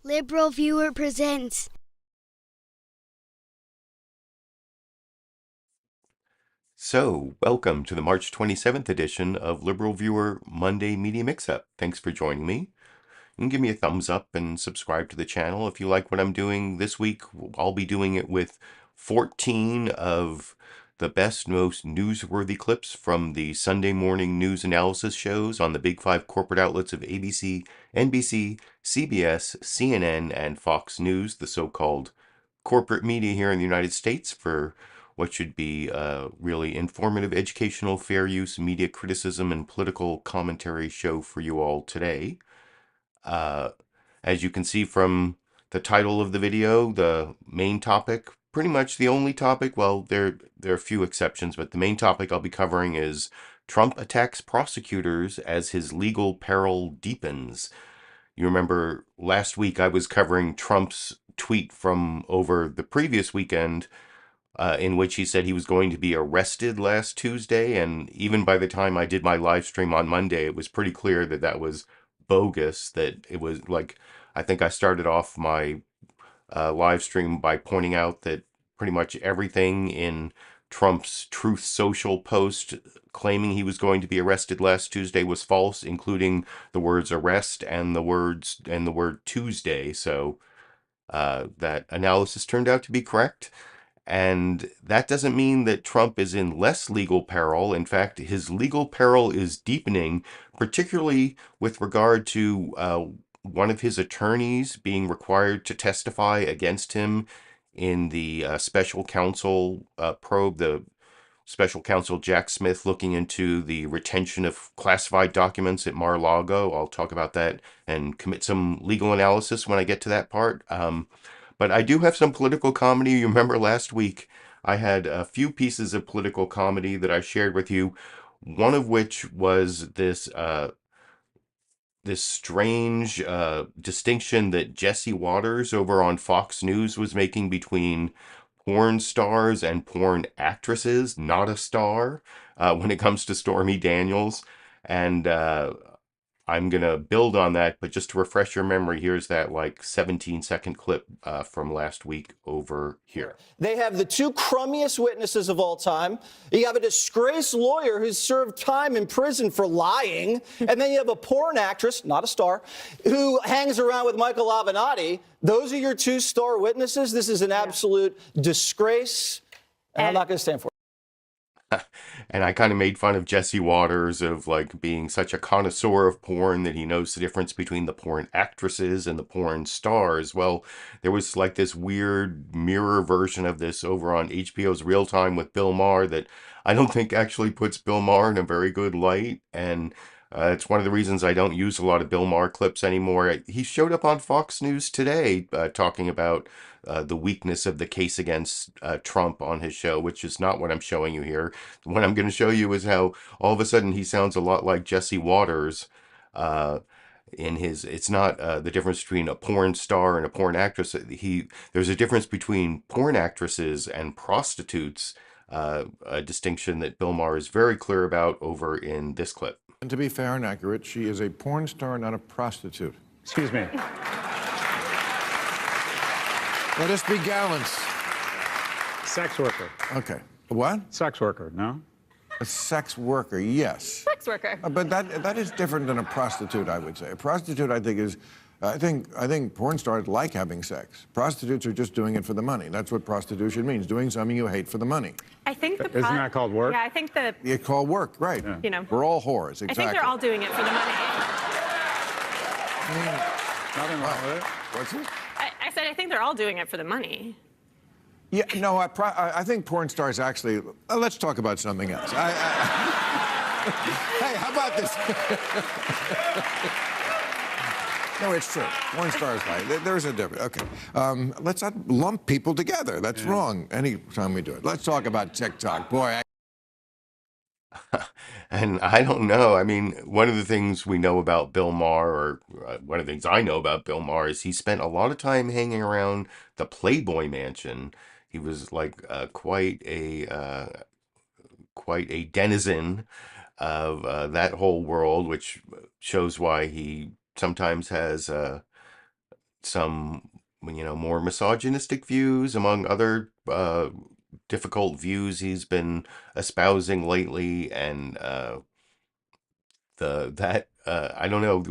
LiberalViewer presents. So, welcome to the March 27th edition of LiberalViewer Monday Media Mixup. Thanks for joining me. You can give me a thumbs up and subscribe to the channel if you like what I'm doing this week. I'll be doing it with 14 of the best, most newsworthy clips from the Sunday morning news analysis shows on the big five corporate outlets of ABC, NBC, CBS, CNN, and Fox News, the so-called corporate media here in the United States, for what should be a really informative, educational, fair use, media criticism, and political commentary show for you all today. Uh, as you can see from the title of the video, the main topic, pretty much the only topic, well, there are a few exceptions, but the main topic I'll be covering is Trump attacks prosecutors as his legal peril deepens. You remember last week I was covering Trump's tweet from over the previous weekend, in which he said he was going to be arrested last Tuesday. And even by the time I did my live stream on Monday, it was pretty clear that that was bogus, that it was like, I think I started off my live stream by pointing out that pretty much everything in Trump's Truth Social post claiming he was going to be arrested last Tuesday was false, including the words arrest and the word Tuesday. So that analysis turned out to be correct. And that doesn't mean that Trump is in less legal peril. In fact, his legal peril is deepening, particularly with regard to one of his attorneys being required to testify against him in the special counsel probe, the special counsel Jack Smith looking into the retention of classified documents at Mar-a-Lago. I'll talk about that and commit some legal analysis when I get to that part. But I do have some political comedy. You remember last week I had a few pieces of political comedy that I shared with you, one of which was this strange distinction that Jesse Waters over on Fox News was making between porn stars and porn actresses, not a star, when it comes to Stormy Daniels. And I'm going to build on that, but just to refresh your memory, here's that like 17-second clip from last week over here. They have the two crummiest witnesses of all time. You have a disgraced lawyer who's served time in prison for lying. And then you have a porn actress, not a star, who hangs around with Michael Avenatti. Those are your two star witnesses. This is an absolute disgrace. And I'm not going to stand for it. And I kind of made fun of Jesse Waters of like being such a connoisseur of porn that he knows the difference between the porn actresses and the porn stars. Well, there was like this weird mirror version of this over on HBO's Real Time with Bill Maher that I don't think actually puts Bill Maher in a very good light. And it's one of the reasons I don't use a lot of Bill Maher clips anymore. He showed up on Fox News today talking about the weakness of the case against Trump on his show, which is not what I'm showing you here. What I'm going to show you is how all of a sudden he sounds a lot like Jesse Waters in his, it's not the difference between a porn star and a porn actress. There's a difference between porn actresses and prostitutes, a distinction that Bill Maher is very clear about over in this clip. And to be fair and accurate, she is a porn star, not a prostitute. Excuse me. Let us be gallant. Sex worker. Okay. What? Sex worker, no? A sex worker, yes. Sex worker. But that is different than a prostitute, I would say. A prostitute, I think, is... I think porn stars like having sex. Prostitutes are just doing it for the money. That's what prostitution means, doing something you hate for the money. I think the Isn't that called work? Yeah, I think the It's called work, right. Yeah. You know. We're all whores, exactly. I think they're all doing it for the money. Nothing wrong with it. What's it? I said I think they're all doing it for the money. Yeah, no, I think porn stars actually... let's talk about something else. Hey, how about this? No, it's true. Porn stars lie. There's a difference. Okay. Let's not lump people together. That's wrong anytime we do it. Let's talk about Tik Tok. Boy, And I don't know. I mean, one of the things we know about Bill Maher, or one of the things I know about Bill Maher, is he spent a lot of time hanging around the Playboy Mansion. He was like quite a denizen of that whole world, which shows why he sometimes has some, more misogynistic views, among other difficult views he's been espousing lately, and I don't know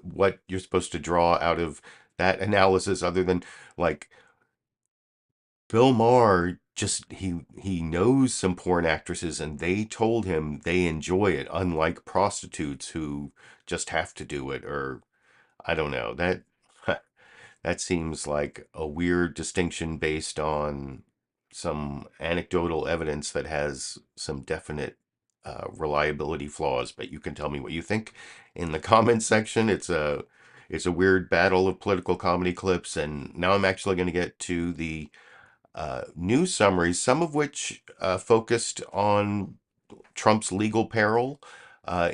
what you're supposed to draw out of that analysis other than like Bill Maher just he knows some porn actresses and they told him they enjoy it, unlike prostitutes who just have to do it, or I don't know. That seems like a weird distinction based on some anecdotal evidence that has some definite reliability flaws. But you can tell me what you think in the comments section. It's a weird battle of political comedy clips, and now I'm actually going to get to the news summaries, some of which focused on Trump's legal peril,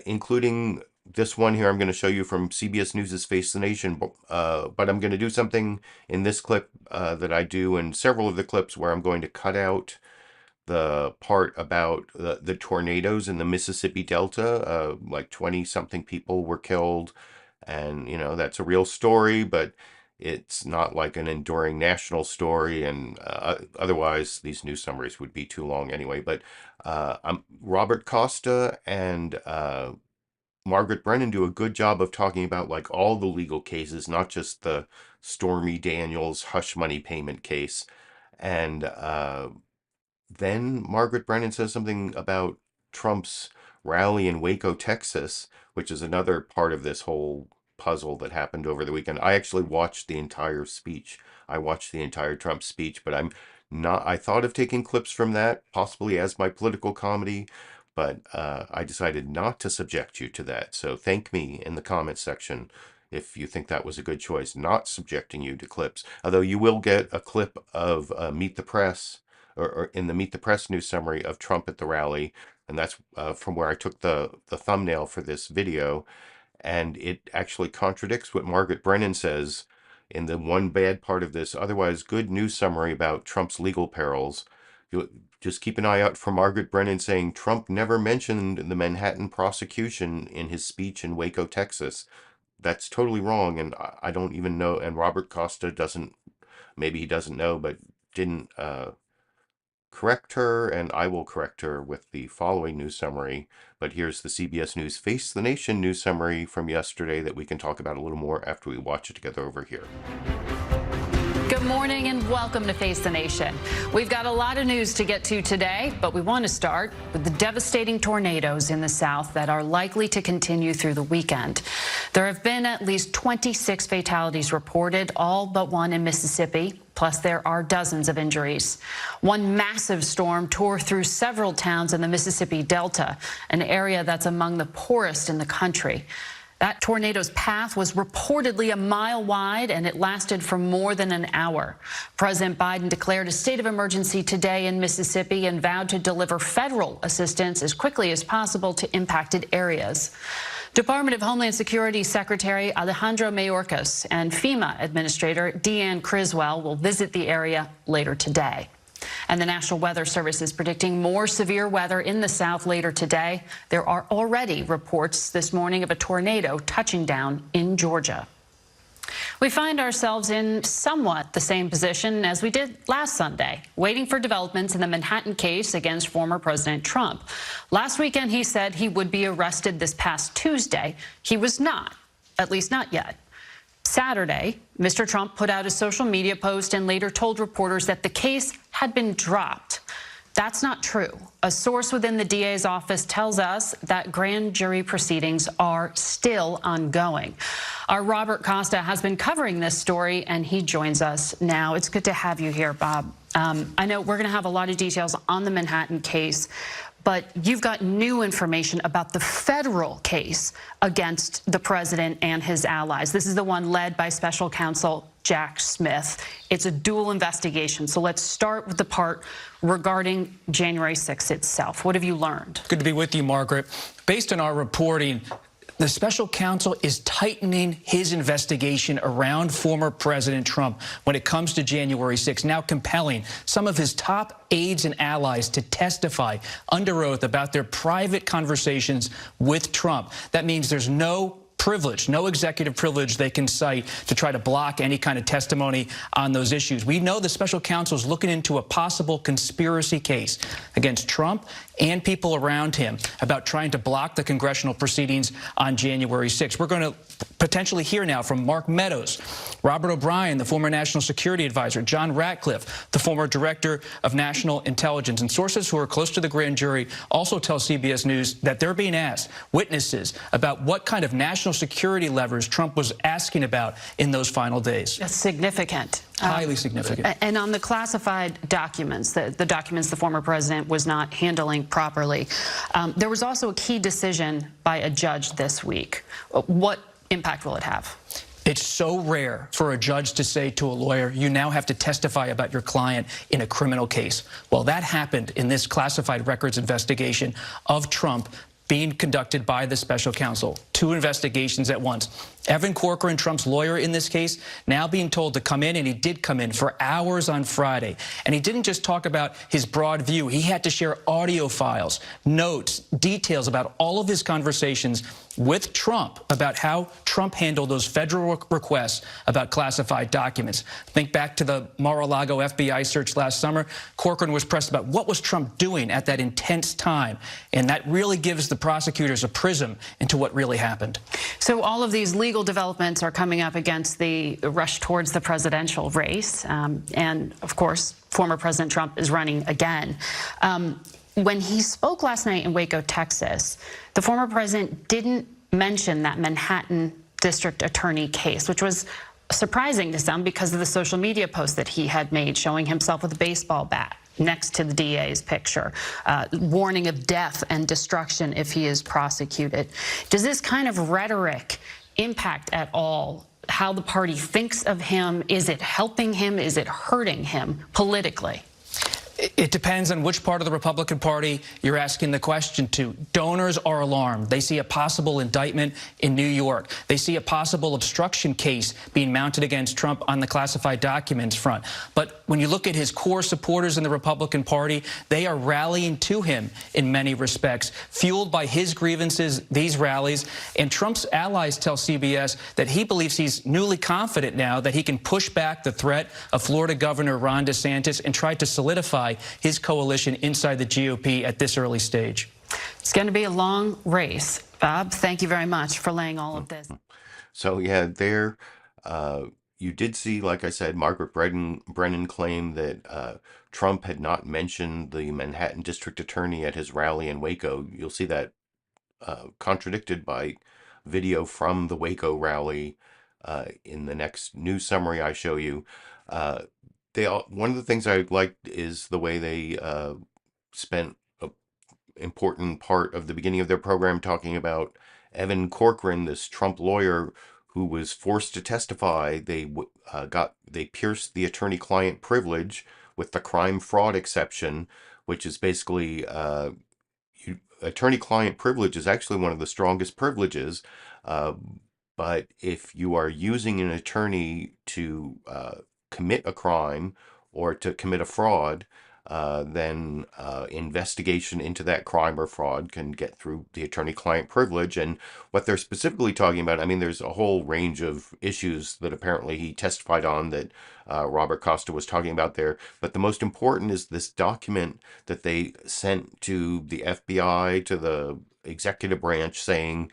including this one here I'm going to show you from CBS News' Face the Nation. But I'm going to do something in this clip that I do in several of the clips where I'm going to cut out the part about the tornadoes in the Mississippi Delta. Like 20-something people were killed. And, that's a real story, but it's not like an enduring national story, and otherwise these news summaries would be too long anyway. But Robert Costa and Margaret Brennan do a good job of talking about like all the legal cases, not just the Stormy Daniels hush money payment case. And then Margaret Brennan says something about Trump's rally in Waco, Texas, which is another part of this whole puzzle that happened over the weekend. I actually watched the entire speech. I watched the entire Trump speech, but I thought of taking clips from that, possibly as my political comedy, but I decided not to subject you to that. So thank me in the comments section if you think that was a good choice, not subjecting you to clips. Although you will get a clip of Meet the Press, or in the Meet the Press news summary of Trump at the rally, and that's from where I took the thumbnail for this video. And it actually contradicts what Margaret Brennan says in the one bad part of this otherwise good news summary about Trump's legal perils. You just keep an eye out for Margaret Brennan saying Trump never mentioned the Manhattan prosecution in his speech in Waco, Texas. That's totally wrong, and I don't even know. And Robert Costa maybe he doesn't know, but didn't correct her, and I will correct her with the following news summary. But here's the CBS News Face the Nation news summary from yesterday that we can talk about a little more after we watch it together over here. Good morning and welcome to Face the Nation. We've got a lot of news to get to today, but we want to start with the devastating tornadoes in the South that are likely to continue through the weekend. There have been at least 26 fatalities reported, all but one in Mississippi. Plus, there are dozens of injuries. One massive storm tore through several towns in the Mississippi Delta, an area that's among the poorest in the country. That tornado's path was reportedly a mile wide, and it lasted for more than an hour. President Biden declared a state of emergency today in Mississippi and vowed to deliver federal assistance as quickly as possible to impacted areas. Department of Homeland Security Secretary Alejandro Mayorkas and FEMA Administrator Deanne Criswell will visit the area later today. And the National Weather Service is predicting more severe weather in the South later today. There are already reports this morning of a tornado touching down in Georgia. We find ourselves in somewhat the same position as we did last Sunday, waiting for developments in the Manhattan case against former President Trump. Last weekend, he said he would be arrested this past Tuesday. He was not, at least not yet. Saturday, Mr. Trump put out a social media post and later told reporters that the case had been dropped. That's not true. A source within the DA's office tells us that grand jury proceedings are still ongoing. Our Robert Costa has been covering this story, and he joins us now. It's good to have you here, Bob. I know we're going to have a lot of details on the Manhattan case, but you've got new information about the federal case against the president and his allies. This is the one led by special counsel Jack Smith. It's a dual investigation. So let's start with the part regarding January 6th itself. What have you learned? Good to be with you, Margaret. Based on our reporting, the special counsel is tightening his investigation around former President Trump when it comes to January 6th, now compelling some of his top aides and allies to testify under oath about their private conversations with Trump. That means there's no privilege, no executive privilege they can cite to try to block any kind of testimony on those issues. We know the special counsel is looking into a possible conspiracy case against Trump and people around him about trying to block the congressional proceedings on January 6th. We're going to potentially hear now from Mark Meadows, Robert O'Brien, the former national security advisor, John Ratcliffe, the former director of national intelligence. And sources who are close to the grand jury also tell CBS News that they're being asked, witnesses, about what kind of national security levers Trump was asking about in those final days. That's significant. Highly significant. And on the classified documents, the documents the former president was not handling properly, there was also a key decision by a judge this week. What impact will it have? It's so rare for a judge to say to a lawyer, you now have to testify about your client in a criminal case. Well, that happened in this classified records investigation of Trump being conducted by the special counsel. 2 investigations at once. Evan Corcoran, Trump's lawyer in this case, now being told to come in, and he did come in for hours on Friday. And he didn't just talk about his broad view. He had to share audio files, notes, details about all of his conversations with Trump about how Trump handled those federal requests about classified documents. Think back to the Mar-a-Lago FBI search last summer. Corcoran was pressed about what was Trump doing at that intense time. And that really gives the prosecutors a prism into what really happened. So all of these legal developments are coming up against the rush towards the presidential race. And, of course, former President Trump is running again. When he spoke last night in Waco, Texas, the former president didn't mention that Manhattan district attorney case, which was surprising to some because of the social media post that he had made showing himself with a baseball bat next to the DA's picture, warning of death and destruction if he is prosecuted. Does this kind of rhetoric impact at all how the party thinks of him? Is it helping him? Is it hurting him politically? It depends on which part of the Republican Party you're asking the question to. Donors are alarmed. They see a possible indictment in New York. They see a possible obstruction case being mounted against Trump on the classified documents front. But when you look at his core supporters in the Republican Party, they are rallying to him in many respects, fueled by his grievances, these rallies. And Trump's allies tell CBS that he believes he's newly confident now that he can push back the threat of Florida Governor Ron DeSantis and try to solidify his coalition inside the GOP at this early stage. It's going to be a long race. Bob, thank you very much for laying all of this. So, yeah, there you did see, like I said, Margaret Brennan claim that Trump had not mentioned the Manhattan district attorney at his rally in Waco. You'll see that contradicted by video from the Waco rally in the next news summary I show you. One of the things I liked is the way they spent an important part of the beginning of their program talking about Evan Corcoran, this Trump lawyer who was forced to testify. They pierced the attorney-client privilege with the crime fraud exception, which is basically attorney-client privilege is actually one of the strongest privileges. But if you are using an attorney to commit a crime or to commit a fraud, then investigation into that crime or fraud can get through the attorney-client privilege. And what they're specifically talking about, I mean, there's a whole range of issues that apparently he testified on that Robert Costa was talking about there. But the most important is this document that they sent to the FBI, to the executive branch, saying,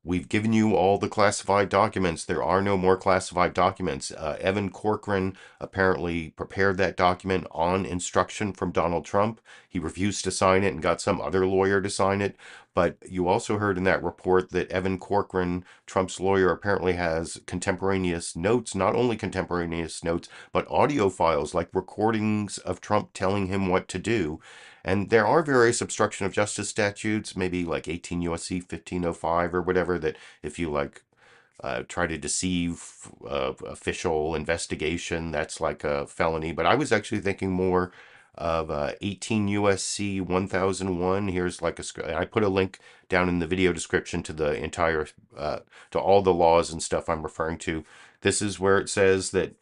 we've given you all the classified documents. There are no more classified documents. Evan Corcoran apparently prepared that document on instruction from Donald Trump. He refused to sign it and got some other lawyer to sign it. But you also heard in that report that Evan Corcoran, Trump's lawyer, apparently has contemporaneous notes, not only contemporaneous notes, but audio files like recordings of Trump telling him what to do. And there are various obstruction of justice statutes, maybe like 18 U.S.C. 1505 or whatever, that if you try to deceive official investigation, that's like a felony. But I was actually thinking more of 18 U.S.C. 1001. Here's like I put a link down in the video description to the entire, to all the laws and stuff I'm referring to. This is where it says that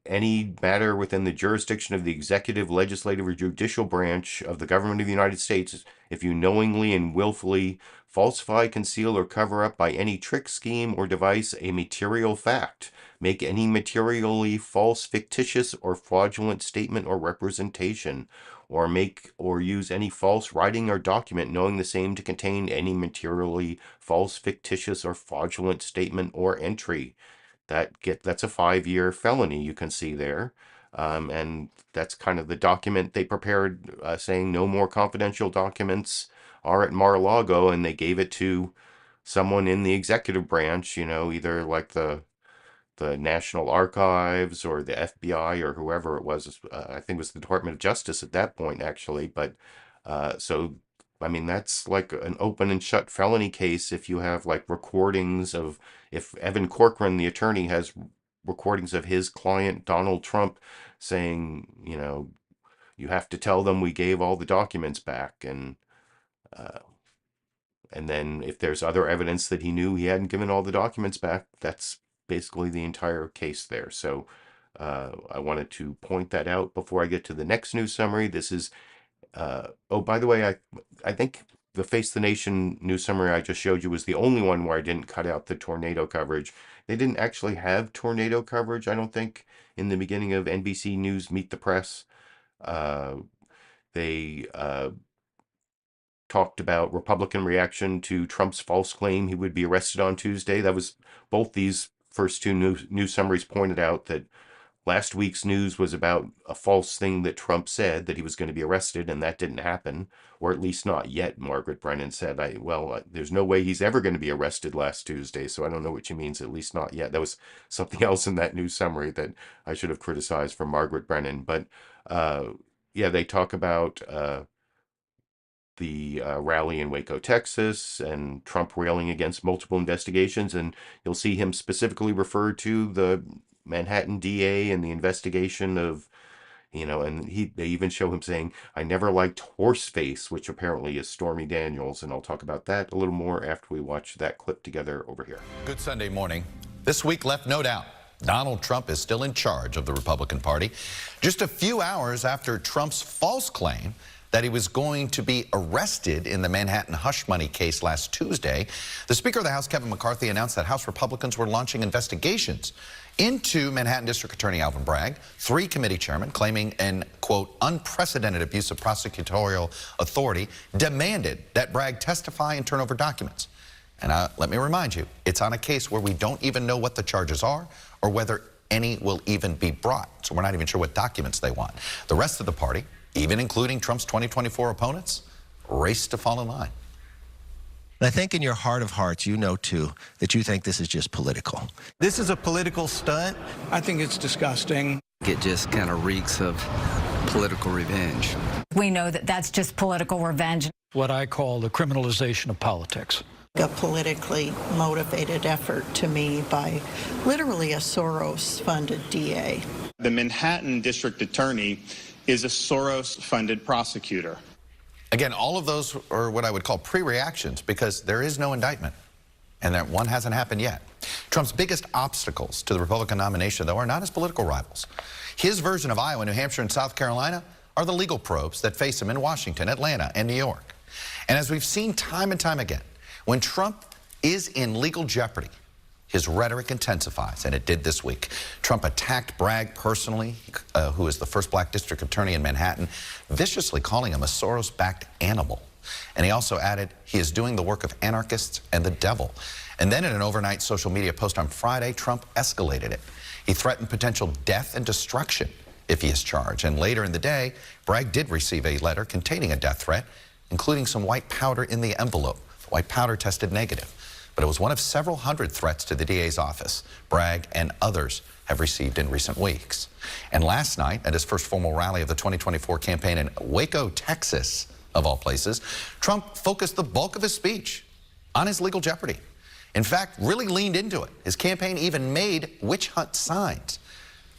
any matter within the jurisdiction of the executive, legislative, or judicial branch of the government of the United States, if you knowingly and willfully falsify, conceal, or cover up by any trick, scheme, or device a material fact, make any materially false, fictitious, or fraudulent statement or representation, or make or use any false writing or document knowing the same to contain any materially false, fictitious, or fraudulent statement or entry. That's a 5-year felony, you can see there. And that's kind of the document they prepared, saying no more confidential documents are at Mar-a-Lago, and they gave it to someone in the executive branch, either like the National Archives or the FBI or whoever it was. I think it was the Department of Justice at that point, actually. But so, I mean, that's like an open and shut felony case if you have like recordings of, if Evan Corcoran, the attorney, has recordings of his client, Donald Trump, saying, you have to tell them we gave all the documents back. And then if there's other evidence that he knew he hadn't given all the documents back, that's basically the entire case there. So I wanted to point that out before I get to the next news summary. This is, oh, by the way, I think the Face the Nation news summary I just showed you was the only one where I didn't cut out the tornado coverage. They didn't actually have tornado coverage, I don't think, in the beginning of NBC News Meet the Press. They talked about Republican reaction to Trump's false claim he would be arrested on Tuesday. That was, both these first two news summaries pointed out that last week's news was about a false thing that Trump said, that he was going to be arrested, and that didn't happen, or at least not yet, Margaret Brennan said. There's no way he's ever going to be arrested last Tuesday, so I don't know what she means, at least not yet. That was something else in that news summary that I should have criticized from Margaret Brennan. But yeah, they talk about the rally in Waco, Texas, and Trump railing against multiple investigations, and you'll see him specifically refer to the Manhattan DA and the investigation of, and they even show him saying, "I never liked Horseface," which apparently is Stormy Daniels, and I'll talk about that a little more after we watch that clip together over here. Good Sunday morning. This week left no doubt Donald Trump is still in charge of the Republican Party. Just a few hours after Trump's false claim that he was going to be arrested in the Manhattan hush money case last Tuesday, the Speaker of the House, Kevin McCarthy, announced that House Republicans were launching investigations into Manhattan District Attorney Alvin Bragg, 3 committee chairmen claiming an, quote, unprecedented abuse of prosecutorial authority, demanded that Bragg testify and turn over documents. And let me remind you, it's on a case where we don't even know what the charges are or whether any will even be brought. So we're not even sure what documents they want. The rest of the party, even including Trump's 2024 opponents, race to fall in line. I think in your heart of hearts, you know, too, that you think this is just political. This is a political stunt. I think it's disgusting. It just kind of reeks of political revenge. We know that that's just political revenge. What I call the criminalization of politics. A politically motivated effort to me by literally a Soros-funded DA. The Manhattan District Attorney is a Soros-funded prosecutor. Again, all of those are what I would call pre-reactions because there is no indictment, and that one hasn't happened yet. Trump's biggest obstacles to the Republican nomination, though, are not his political rivals. His version of Iowa, New Hampshire, and South Carolina are the legal probes that face him in Washington, Atlanta, and New York. And as we've seen time and time again, when Trump is in legal jeopardy, his rhetoric intensifies, and it did this week. Trump attacked Bragg personally, who is the first black district attorney in Manhattan, viciously calling him a Soros-backed animal. And he also added he is doing the work of anarchists and the devil. And then in an overnight social media post on Friday, Trump escalated it. He threatened potential death and destruction if he is charged. And later in the day, Bragg did receive a letter containing a death threat, including some white powder in the envelope. The white powder tested negative. But it was one of several hundred threats to the DA's office Bragg and others have received in recent weeks. And last night, at his first formal rally of the 2024 campaign in Waco, Texas, of all places, Trump focused the bulk of his speech on his legal jeopardy. In fact, really leaned into it. His campaign even made witch hunt signs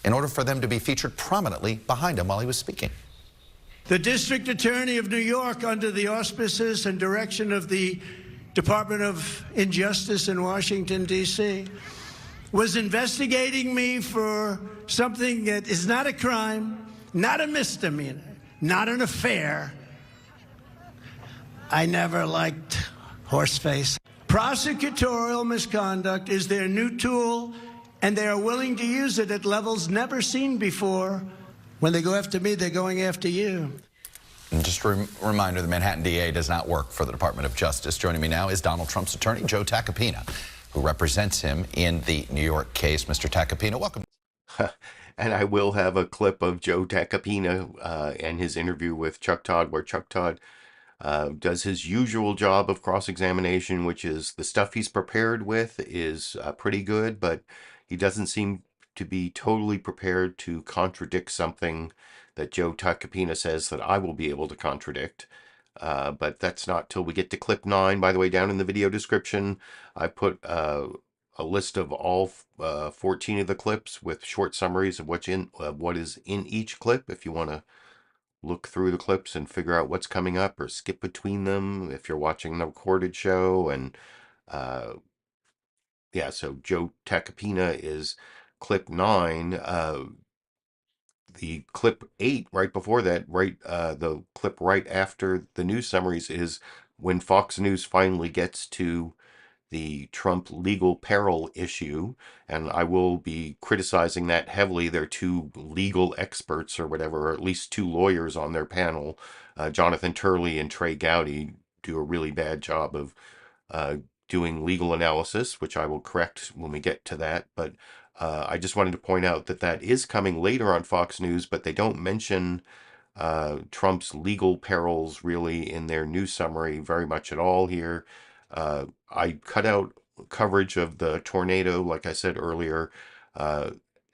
in order for them to be featured prominently behind him while he was speaking. The District Attorney of New York, under the auspices and direction of the Department of Injustice in Washington, D.C., was investigating me for something that is not a crime, not a misdemeanor, not an affair. I never liked horseface. Prosecutorial misconduct is their new tool, and they are willing to use it at levels never seen before. When they go after me, they're going after you. And just a reminder, the Manhattan DA does not work for the Department of Justice. Joining me now is Donald Trump's attorney, Joe Takapina, who represents him in the New York case. Mr. Takapina, welcome. And I will have a clip of Joe Takapina and his interview with Chuck Todd, where Chuck Todd does his usual job of cross-examination, which is the stuff he's prepared with is pretty good, but he doesn't seem to be totally prepared to contradict something that Joe Takapina says that I will be able to contradict. But that's not till we get to clip 9. By the way, down in the video description, I put a list of all 14 of the clips with short summaries of what is in each clip if you want to look through the clips and figure out what's coming up or skip between them if you're watching the recorded show. And yeah, so Joe Takapina is clip 9. The clip 8 right before that, the clip right after the news summaries is when Fox News finally gets to the Trump legal peril issue, and I will be criticizing that heavily. There are 2 legal experts or whatever, or at least 2 lawyers on their panel. Jonathan Turley and Trey Gowdy do a really bad job of doing legal analysis, which I will correct when we get to that. But I just wanted to point out that that is coming later on Fox News, but they don't mention Trump's legal perils really in their news summary very much at all here. I cut out coverage of the tornado, like I said earlier,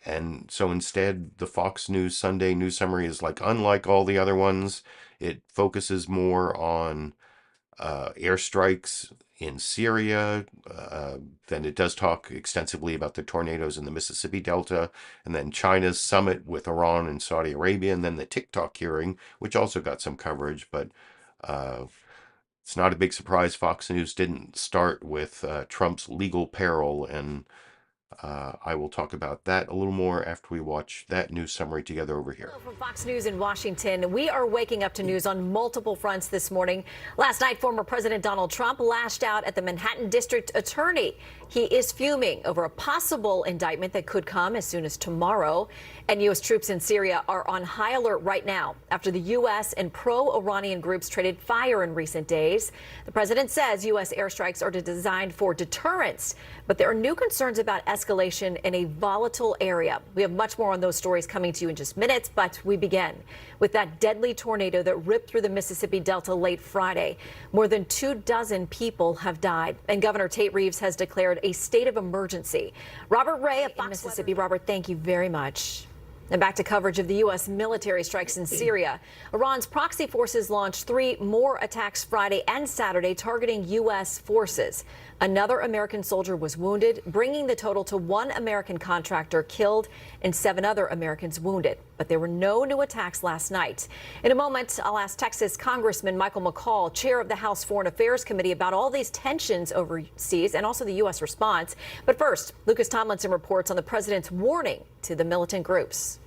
and so instead the Fox News Sunday news summary is unlike all the other ones. It focuses more on airstrikes in Syria, then it does talk extensively about the tornadoes in the Mississippi Delta, and then China's summit with Iran and Saudi Arabia, and then the Tik Tok hearing, which also got some coverage. But it's not a big surprise Fox News didn't start with Trump's legal peril, and I will talk about that a little more after we watch that news summary together over here. From Fox News in Washington, we are waking up to news on multiple fronts this morning. Last night, former President Donald Trump lashed out at the Manhattan District Attorney. He is fuming over a possible indictment that could come as soon as tomorrow. And U.S. troops in Syria are on high alert right now after the U.S. and pro-Iranian groups traded fire in recent days. The president says U.S. airstrikes are designed for deterrence, but there are new concerns about escalation in a volatile area. We have much more on those stories coming to you in just minutes, but we begin with that deadly tornado that ripped through the Mississippi Delta late Friday. More than 24 people have died, and Governor Tate Reeves has declared a state of emergency. Robert Ray of Mississippi. Robert, thank you very much. And back to coverage of the U.S. military strikes in Syria. Iran's proxy forces launched 3 more attacks Friday and Saturday targeting U.S. forces. Another American soldier was wounded, bringing the total to 1 American contractor killed and 7 other Americans wounded. But there were no new attacks last night. In a moment, I'll ask Texas Congressman Michael McCall, chair of the House Foreign Affairs Committee, about all these tensions overseas and also the U.S. response. But first, Lucas Tomlinson reports on the president's warning to the militant groups.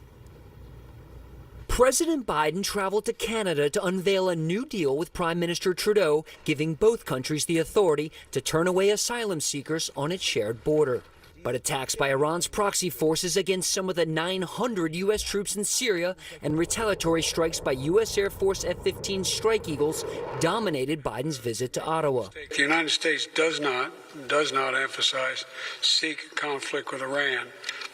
President Biden traveled to Canada to unveil a new deal with Prime Minister Trudeau, giving both countries the authority to turn away asylum seekers on its shared border. But attacks by Iran's proxy forces against some of the 900 U.S. troops in Syria and retaliatory strikes by U.S. Air Force F-15 Strike Eagles dominated Biden's visit to Ottawa. The United States does not emphasize seek conflict with Iran,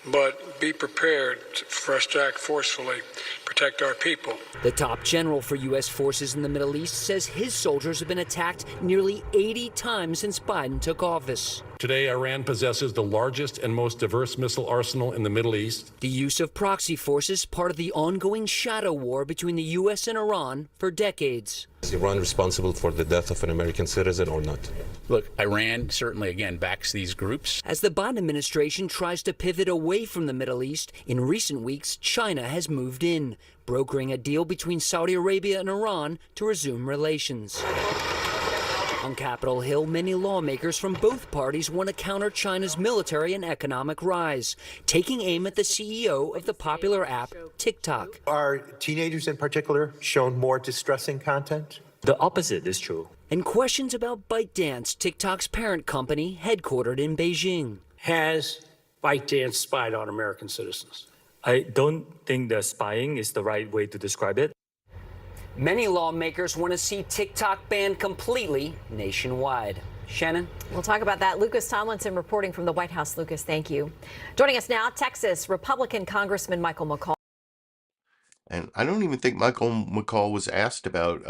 but be prepared for us to act forcefully, protect our people. The top general for U.S. forces in the Middle East says his soldiers have been attacked nearly 80 times since Biden took office. Today, Iran possesses the largest and most diverse missile arsenal in the Middle East. The use of proxy forces, part of the ongoing shadow war between the U.S. and Iran for decades. Is Iran responsible for the death of an American citizen or not? Look, Iran certainly, again, backs these groups. As the Biden administration tries to pivot away from the Middle East, in recent weeks, China has moved in, brokering a deal between Saudi Arabia and Iran to resume relations. On Capitol Hill, many lawmakers from both parties want to counter China's military and economic rise, taking aim at the CEO of the popular app TikTok. Are teenagers in particular shown more distressing content? The opposite is true. And questions about ByteDance, TikTok's parent company headquartered in Beijing. Has ByteDance spied on American citizens? I don't think that spying is the right way to describe it. Many lawmakers want to see TikTok banned completely nationwide. Shannon? We'll talk about that. Lucas Tomlinson reporting from the White House. Lucas, thank you. Joining us now, Texas Republican Congressman Michael McCaul. And I don't even think Michael McCaul was asked about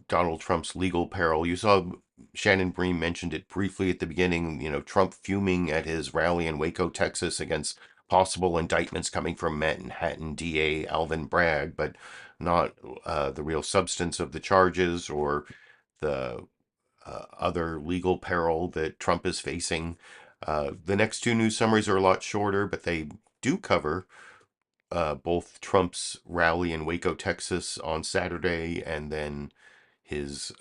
Donald Trump's legal peril. You saw Shannon Bream mentioned it briefly at the beginning, Trump fuming at his rally in Waco, Texas against possible indictments coming from Manhattan DA Alvin Bragg, but not the real substance of the charges or the other legal peril that Trump is facing. The next two news summaries are a lot shorter, but they do cover both Trump's rally in Waco, Texas on Saturday, and then his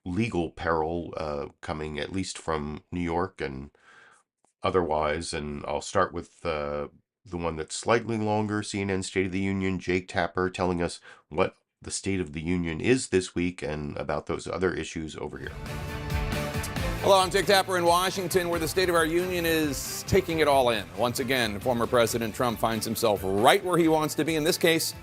legal peril coming at least from New York and otherwise. And I'll start with the one that's slightly longer, CNN State of the Union, Jake Tapper telling us what the State of the Union is this week and about those other issues over here. Hello, I'm Tik Tapper in Washington, where the State of our Union is taking it all in. Once again, former President Trump finds himself right where he wants to be. In this case,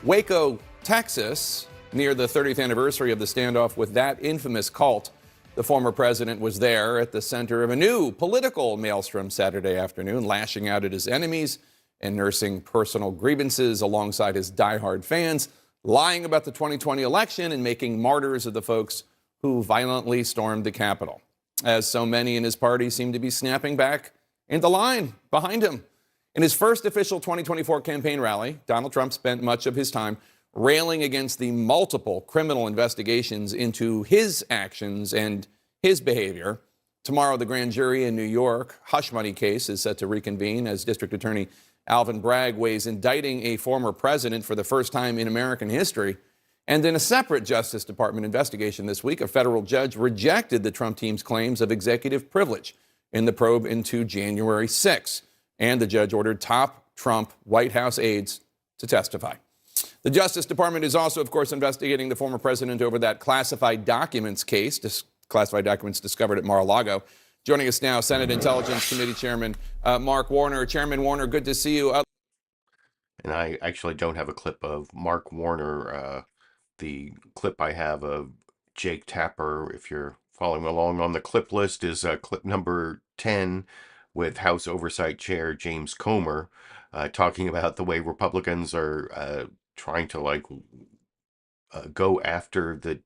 Waco, Texas, near the 30th anniversary of the standoff with that infamous cult. The former president was there at the center of a new political maelstrom Saturday afternoon, lashing out at his enemies and nursing personal grievances alongside his diehard fans, lying about the 2020 election and making martyrs of the folks who violently stormed the Capitol. As so many in his party seem to be snapping back into line behind him. In his first official 2024 campaign rally, Donald Trump spent much of his time railing against the multiple criminal investigations into his actions and his behavior. Tomorrow, the grand jury in New York hush money case is set to reconvene as District Attorney Alvin Bragg weighs indicting a former president for the first time in American history. And in a separate Justice Department investigation this week, a federal judge rejected the Trump team's claims of executive privilege in the probe into January 6. And the judge ordered top Trump White House aides to testify. The Justice Department is also, of course, investigating the former president over that classified documents case, classified documents discovered at Mar-a-Lago. Joining us now, Senate Intelligence Committee Chairman Mark Warner. Chairman Warner, good to see you. And I actually don't have a clip of Mark Warner. The clip I have of Jake Tapper, if you're following along on the clip list, is clip number 10 with House Oversight Chair James Comer talking about the way Republicans are trying to go after the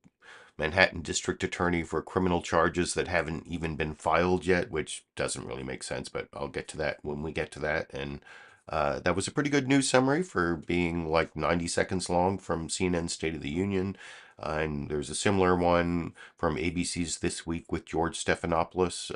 Manhattan District Attorney for criminal charges that haven't even been filed yet, which doesn't really make sense, but I'll get to that when we get to that. And that was a pretty good news summary for being 90 seconds long from CNN State of the Union. And there's a similar one from ABC's This Week with George Stephanopoulos,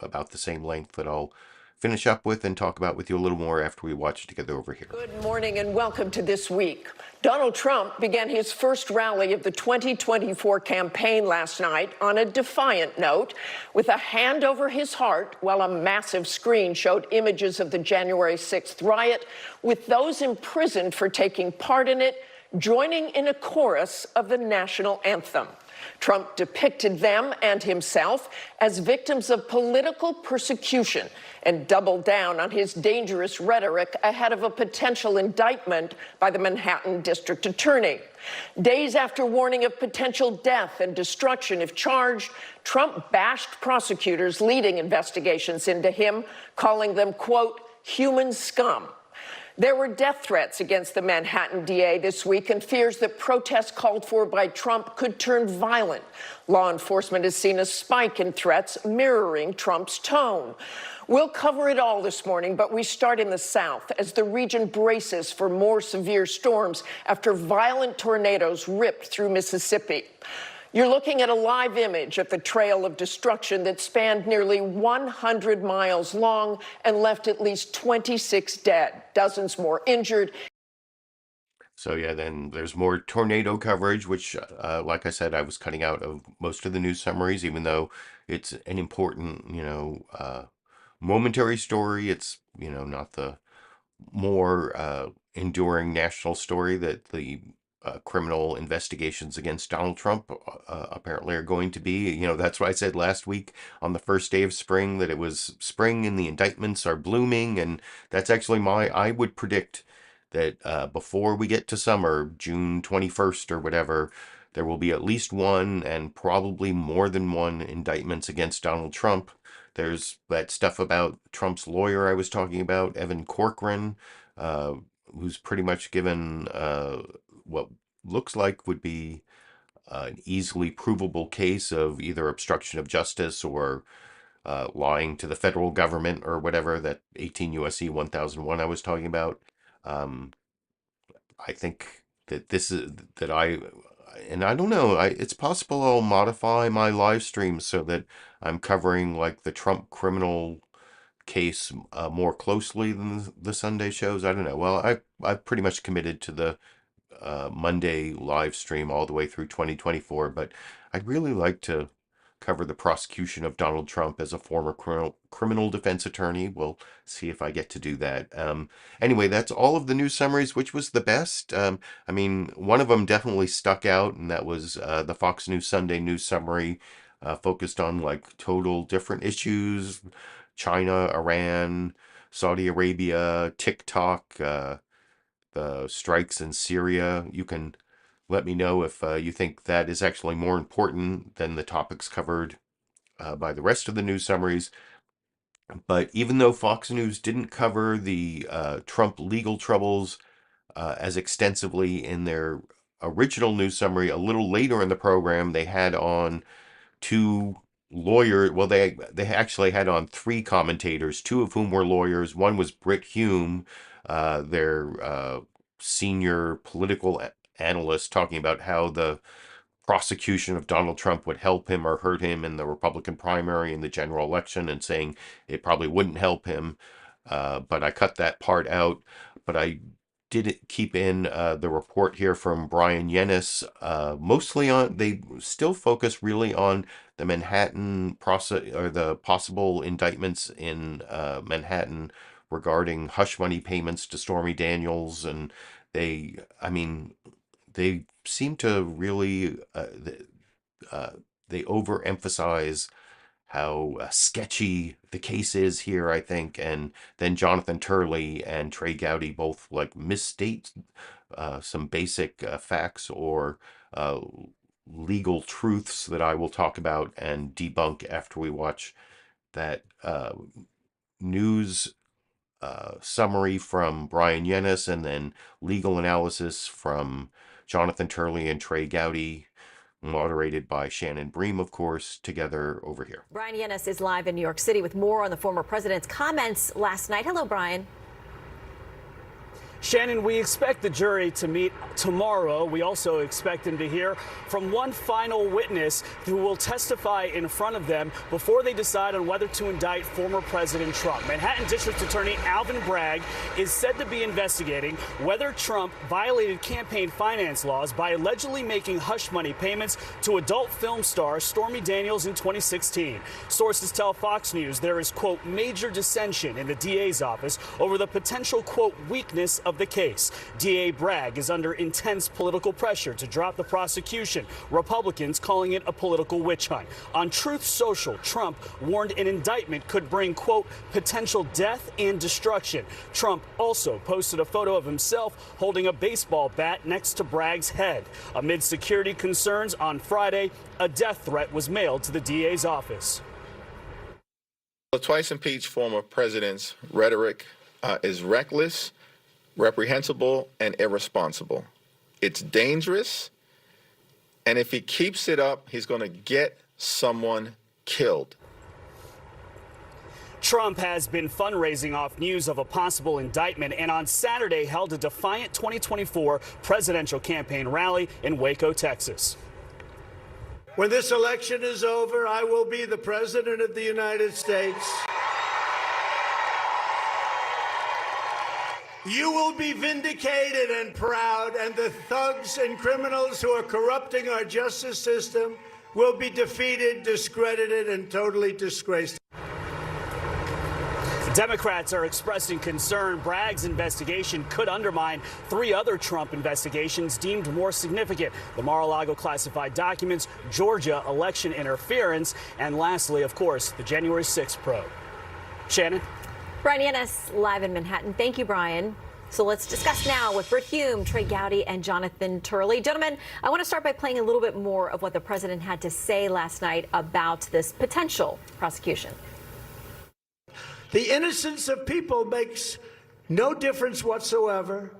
about the same length, that I'll finish up with and talk about with you a little more after we watch it together over here. Good morning and welcome to This Week. Donald Trump began his first rally of the 2024 campaign last night on a defiant note, with a hand over his heart, while a massive screen showed images of the January 6th riot, with those imprisoned for taking part in it joining in a chorus of the national anthem. Trump depicted them and himself as victims of political persecution and doubled down on his dangerous rhetoric ahead of a potential indictment by the Manhattan District Attorney. Days after warning of potential death and destruction if charged, Trump bashed prosecutors leading investigations into him, calling them, quote, human scum. There were death threats against the Manhattan DA this week and fears that protests called for by Trump could turn violent. Law enforcement has seen a spike in threats mirroring Trump's tone. We'll cover it all this morning, but we start in the South as the region braces for more severe storms after violent tornadoes ripped through Mississippi. You're looking at a live image of the trail of destruction that spanned nearly 100 miles long and left at least 26 dead, dozens more injured. So yeah, then there's more tornado coverage, which, like I said, I was cutting out of most of the news summaries, even though it's an important, momentary story. It's, not the more enduring national story that the criminal investigations against Donald Trump apparently are going to be. That's what I said last week on the first day of spring, that it was spring and the indictments are blooming. And that's actually I would predict that before we get to summer, June 21st or whatever, there will be at least one and probably more than one indictments against Donald Trump. There's that stuff about Trump's lawyer I was talking about, Evan Corcoran, who's pretty much given what looks like would be an easily provable case of either obstruction of justice or lying to the federal government or whatever, that 18 U.S.C. 1001 I was talking about. I think that and I don't know, it's possible I'll modify my live stream so that I'm covering like the Trump criminal case more closely than the Sunday shows. I don't know. Well, I've pretty much committed to the Monday live stream all the way through 2024, but I'd really like to cover the prosecution of Donald Trump as a former criminal defense attorney. We'll see if I get to do that. Anyway, that's all of the news summaries. Which was the best? One of them definitely stuck out, and that was the Fox News Sunday news summary, focused on like total different issues: China, Iran, Saudi Arabia, Tik Tok, the strikes in Syria. You can let me know if you think that is actually more important than the topics covered by the rest of the news summaries. But even though Fox News didn't cover the Trump legal troubles as extensively in their original news summary, a little later in the program, they had on two lawyers. Well, they actually had on three commentators, two of whom were lawyers. One was Britt Hume, their senior political analyst, talking about how the prosecution of Donald Trump would help him or hurt him in the Republican primary in the general election, and saying it probably wouldn't help him. But I cut that part out. But I did keep in the report here from Brian Yennis, mostly on, they still focus really on the Manhattan process, or the possible indictments in Manhattan regarding hush money payments to Stormy Daniels. And they seem to really, they overemphasize how sketchy the case is here, I think. And then Jonathan Turley and Trey Gowdy both like misstate some basic facts or legal truths that I will talk about and debunk after we watch that news summary from Brian Yennis, and then legal analysis from Jonathan Turley and Trey Gowdy, moderated by Shannon Bream, of course, together over here. Brian Yennis is live in New York City with more on the former president's comments last night. Hello, Brian. Shannon, we expect the jury to meet tomorrow. We also expect them to hear from one final witness who will testify in front of them before they decide on whether to indict former President Trump. Manhattan District Attorney Alvin Bragg is said to be investigating whether Trump violated campaign finance laws by allegedly making hush money payments to adult film star Stormy Daniels in 2016. Sources tell Fox News there is, quote, major dissension in the DA's office over the potential, quote, weakness of the case. DA Bragg is under intense political pressure to drop the prosecution, Republicans calling it a political witch hunt. On Truth Social, Trump warned an indictment could bring, quote, potential death and destruction. Trump also posted a photo of himself holding a baseball bat next to Bragg's head. Amid security concerns on Friday, a death threat was mailed to the DA's office. The twice impeached former president's rhetoric is reckless, reprehensible, and irresponsible. It's dangerous, and if he keeps it up, he's going to get someone killed. Trump has been fundraising off news of a possible indictment, and on Saturday held a defiant 2024 presidential campaign rally in Waco, Texas. When this election is over, I will be the President of the United States. You will be vindicated and proud, and the thugs and criminals who are corrupting our justice system will be defeated, discredited, and totally disgraced. Democrats are expressing concern Bragg's investigation could undermine 3 other Trump investigations deemed more significant: the Mar-a-Lago classified documents, Georgia election interference, and lastly, of course, the January 6th probe. Shannon? Brian Yanis, live in Manhattan. Thank you, Brian. So let's discuss now with Britt Hume, Trey Gowdy, and Jonathan Turley. Gentlemen, I want to start by playing a little bit more of what the president had to say last night about this potential prosecution. The innocence of people makes no difference whatsoever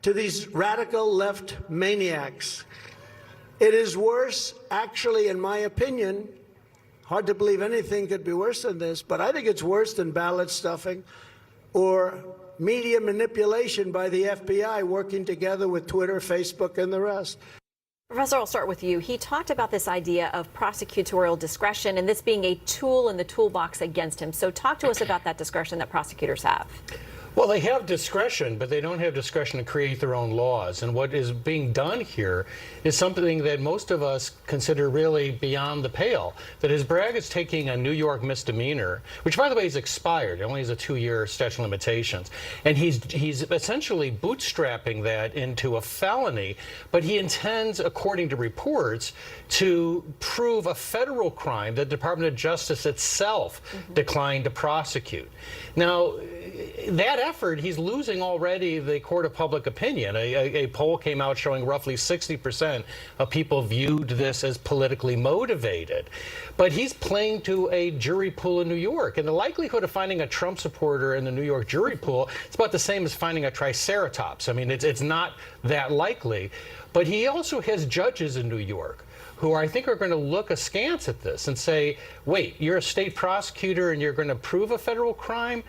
to these radical left maniacs. It is worse, actually, in my opinion. Hard to believe anything could be worse than this, but I think it's worse than ballot stuffing or media manipulation by the FBI working together with Twitter, Facebook, and the rest. Professor, I'll start with you. He talked about this idea of prosecutorial discretion and this being a tool in the toolbox against him. So talk to us about that discretion that prosecutors have. Well, they have discretion, but they don't have discretion to create their own laws. And what is being done here is something that most of us consider really beyond the pale. That is, Bragg is taking a New York misdemeanor, which, by the way, is expired. It only has a 2-year statute of limitations. And he's essentially bootstrapping that into a felony. But he intends, according to reports, to prove a federal crime that the Department of Justice itself declined to prosecute. Now, that effort, he's losing already the court of public opinion. A poll came out showing roughly 60% of people viewed this as politically motivated. But he's playing to a jury pool in New York. And the likelihood of finding a Trump supporter in the New York jury pool, it's about the same as finding a triceratops. I mean, it's not that likely. But he also has judges in New York who I think are going to look askance at this and say, wait, you're a state prosecutor and you're going to prove a federal crime?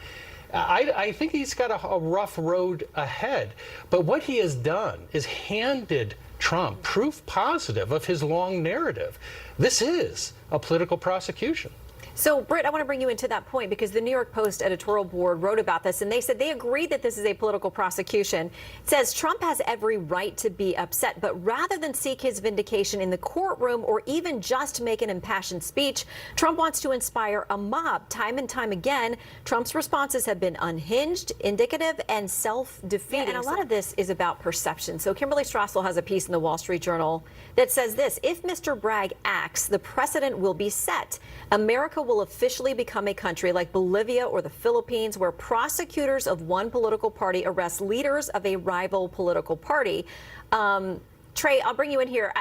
I think he's got a rough road ahead. But what he has done is handed Trump proof positive of his long narrative. This is a political prosecution. So, Britt, I want to bring you into that point because the New York Post editorial board wrote about this, and they said they agree that this is a political prosecution. It says Trump has every right to be upset, but rather than seek his vindication in the courtroom or even just make an impassioned speech, Trump wants to inspire a mob. Time and time again, Trump's responses have been unhinged, indicative, and self-defeating. And a lot of this is about perception. So Kimberly Strassel has a piece in the Wall Street Journal that says this: if Mr. Bragg acts, the precedent will be set. America will officially become a country like Bolivia or the Philippines, where prosecutors of one political party arrest leaders of a rival political party. Trey, I'll bring you in here.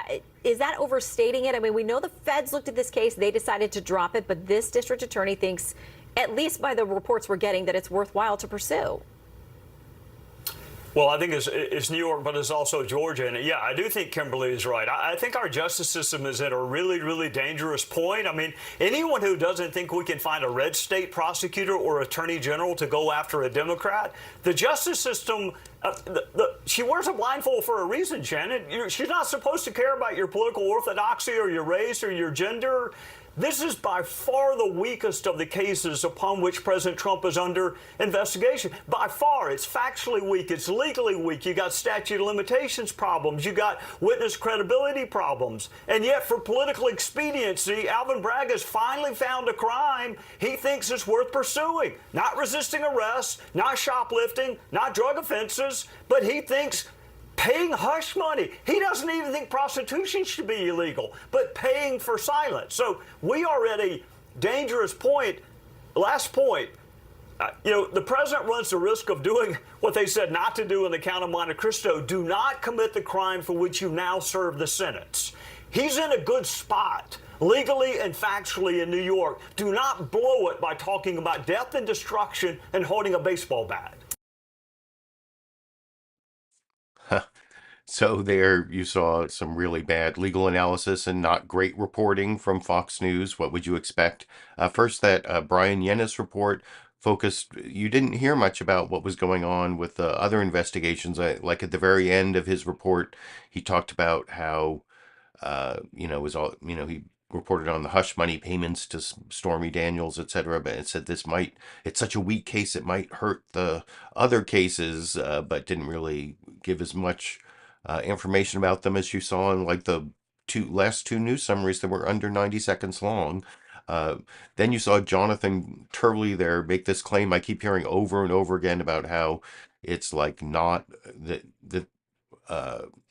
Is that overstating it? I mean, we know the feds looked at this case. They decided to drop it. But this district attorney thinks, at least by the reports we're getting, that it's worthwhile to pursue. Well, I think it's New York, but it's also Georgia. And yeah, I do think Kimberly is right. I think our justice system is at a really, really dangerous point. I mean, anyone who doesn't think we can find a red state prosecutor or attorney general to go after a Democrat, the justice system, she wears a blindfold for a reason, Shannon. She's not supposed to care about your political orthodoxy or your race or your gender. This is by far the weakest of the cases upon which President Trump is under investigation. By far, it's factually weak. It's legally weak. You got statute of limitations problems. You got witness credibility problems. And yet, for political expediency, Alvin Bragg has finally found a crime he thinks is worth pursuing. Not resisting arrest, not shoplifting, not drug offenses, but he thinks paying hush money. He doesn't even think prostitution should be illegal, but paying for silence. So we are at a dangerous point. Last point, the president runs the risk of doing what they said not to do in the Count of Monte Cristo. Do not commit the crime for which you now serve the sentence. He's in a good spot, legally and factually, in New York. Do not blow it by talking about death and destruction and holding a baseball bat. So there you saw some really bad legal analysis and not great reporting from Fox News. What would you expect? First, that Brian Yanis report focused, you didn't hear much about what was going on with other investigations. Like at the very end of his report, he talked about how, he reported on the hush money payments to Stormy Daniels, etc. But it said it's such a weak case, it might hurt the other cases, but didn't really give as much information about them as you saw in like the last two news summaries that were under 90 seconds long. Then you saw Jonathan Turley there make this claim I keep hearing over and over again about how it's like not that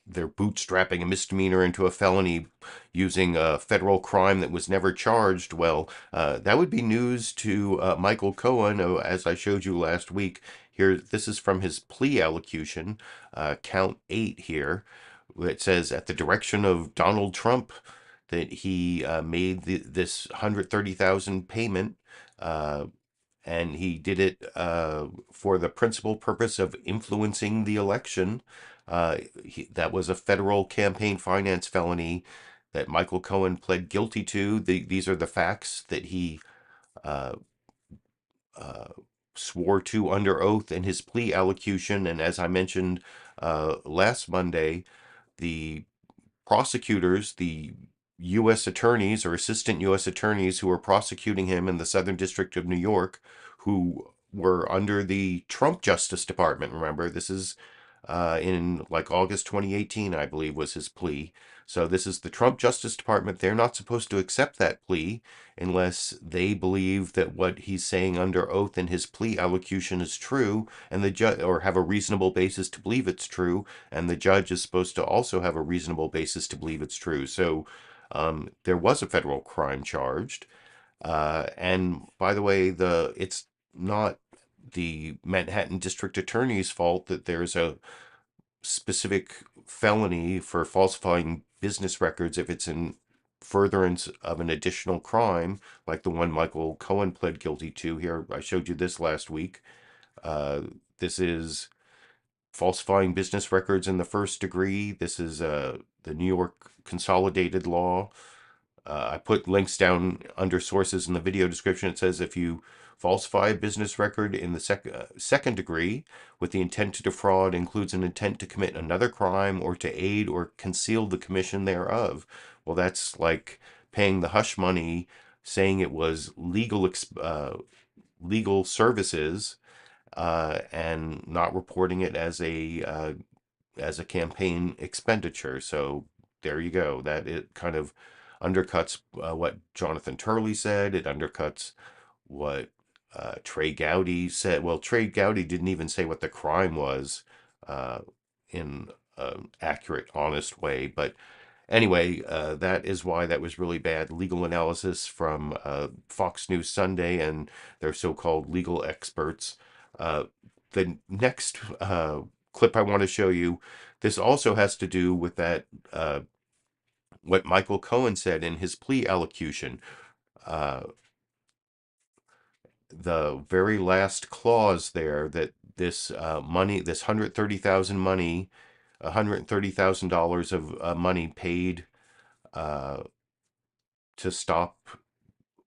they're bootstrapping a misdemeanor into a felony using a federal crime that was never charged. Well, that would be news to Michael Cohen, as I showed you last week. Here, this is from his plea allocution, count 8 here. It says, at the direction of Donald Trump, that he made this $130,000 payment, and he did it for the principal purpose of influencing the election. That was a federal campaign finance felony that Michael Cohen pled guilty to. These are the facts that he swore to under oath in his plea allocution. And as I mentioned last Monday, the prosecutors, the U.S. attorneys or assistant U.S. attorneys who were prosecuting him in the Southern District of New York, who were under the Trump Justice Department. Remember, this is in like August 2018, I believe, was his plea. So this is the Trump Justice Department. They're not supposed to accept that plea unless they believe that what he's saying under oath in his plea allocution is true, and the judge, or have a reasonable basis to believe it's true, and the judge is supposed to also have a reasonable basis to believe it's true. So there was a federal crime charged, and by the way, it's not the Manhattan District Attorney's fault that there's a specific felony for falsifying business records if it's in furtherance of an additional crime, like the one Michael Cohen pled guilty to. Here, I showed you this last week. This is falsifying business records in the first degree. This is the New York Consolidated Law. I put links down under sources in the video description. It says if you falsify a business record in the second degree with the intent to defraud includes an intent to commit another crime or to aid or conceal the commission thereof. Well, that's like paying the hush money, saying it was legal services, and not reporting it as a campaign expenditure. So there you go. That it kind of undercuts what Jonathan Turley said. It undercuts what Trey Gowdy said. Well, Trey Gowdy didn't even say what the crime was in an accurate, honest way. But anyway, that is why that was really bad legal analysis from Fox News Sunday and their so-called legal experts. The next clip I want to show you, this also has to do with that, what Michael Cohen said in his plea allocution. The very last clause there, that this money, this $130,000 of money paid to stop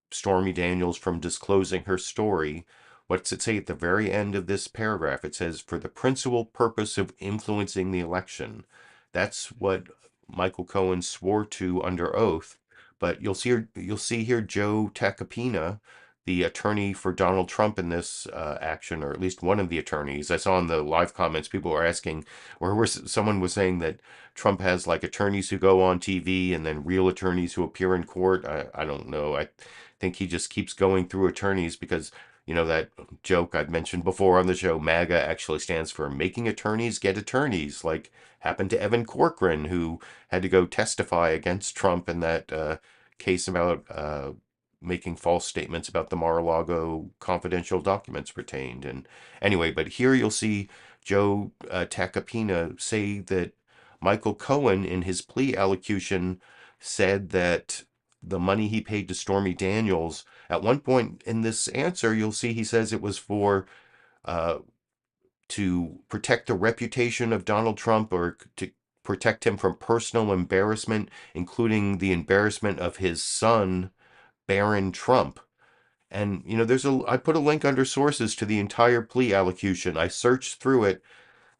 Stormy Daniels from disclosing her story. What's it say at the very end of this paragraph? It says, for the principal purpose of influencing the election. That's what Michael Cohen swore to under oath. But you'll see here Joe Takapina, the attorney for Donald Trump in this action, or at least one of the attorneys. I saw in the live comments people were asking, or someone was saying that Trump has like attorneys who go on TV and then real attorneys who appear in court. I don't know. I think he just keeps going through attorneys because, you know, that joke I've mentioned before on the show, MAGA actually stands for making attorneys get attorneys, like happened to Evan Corcoran, who had to go testify against Trump in that case about making false statements about the Mar-a-Lago confidential documents retained. And anyway, but here you'll see Joe Takapina say that Michael Cohen in his plea allocution said that the money he paid to Stormy Daniels, at one point in this answer, you'll see he says it was for to protect the reputation of Donald Trump, or to protect him from personal embarrassment, including the embarrassment of his son, Barron Trump. And, you know, I put a link under sources to the entire plea allocution. I searched through it,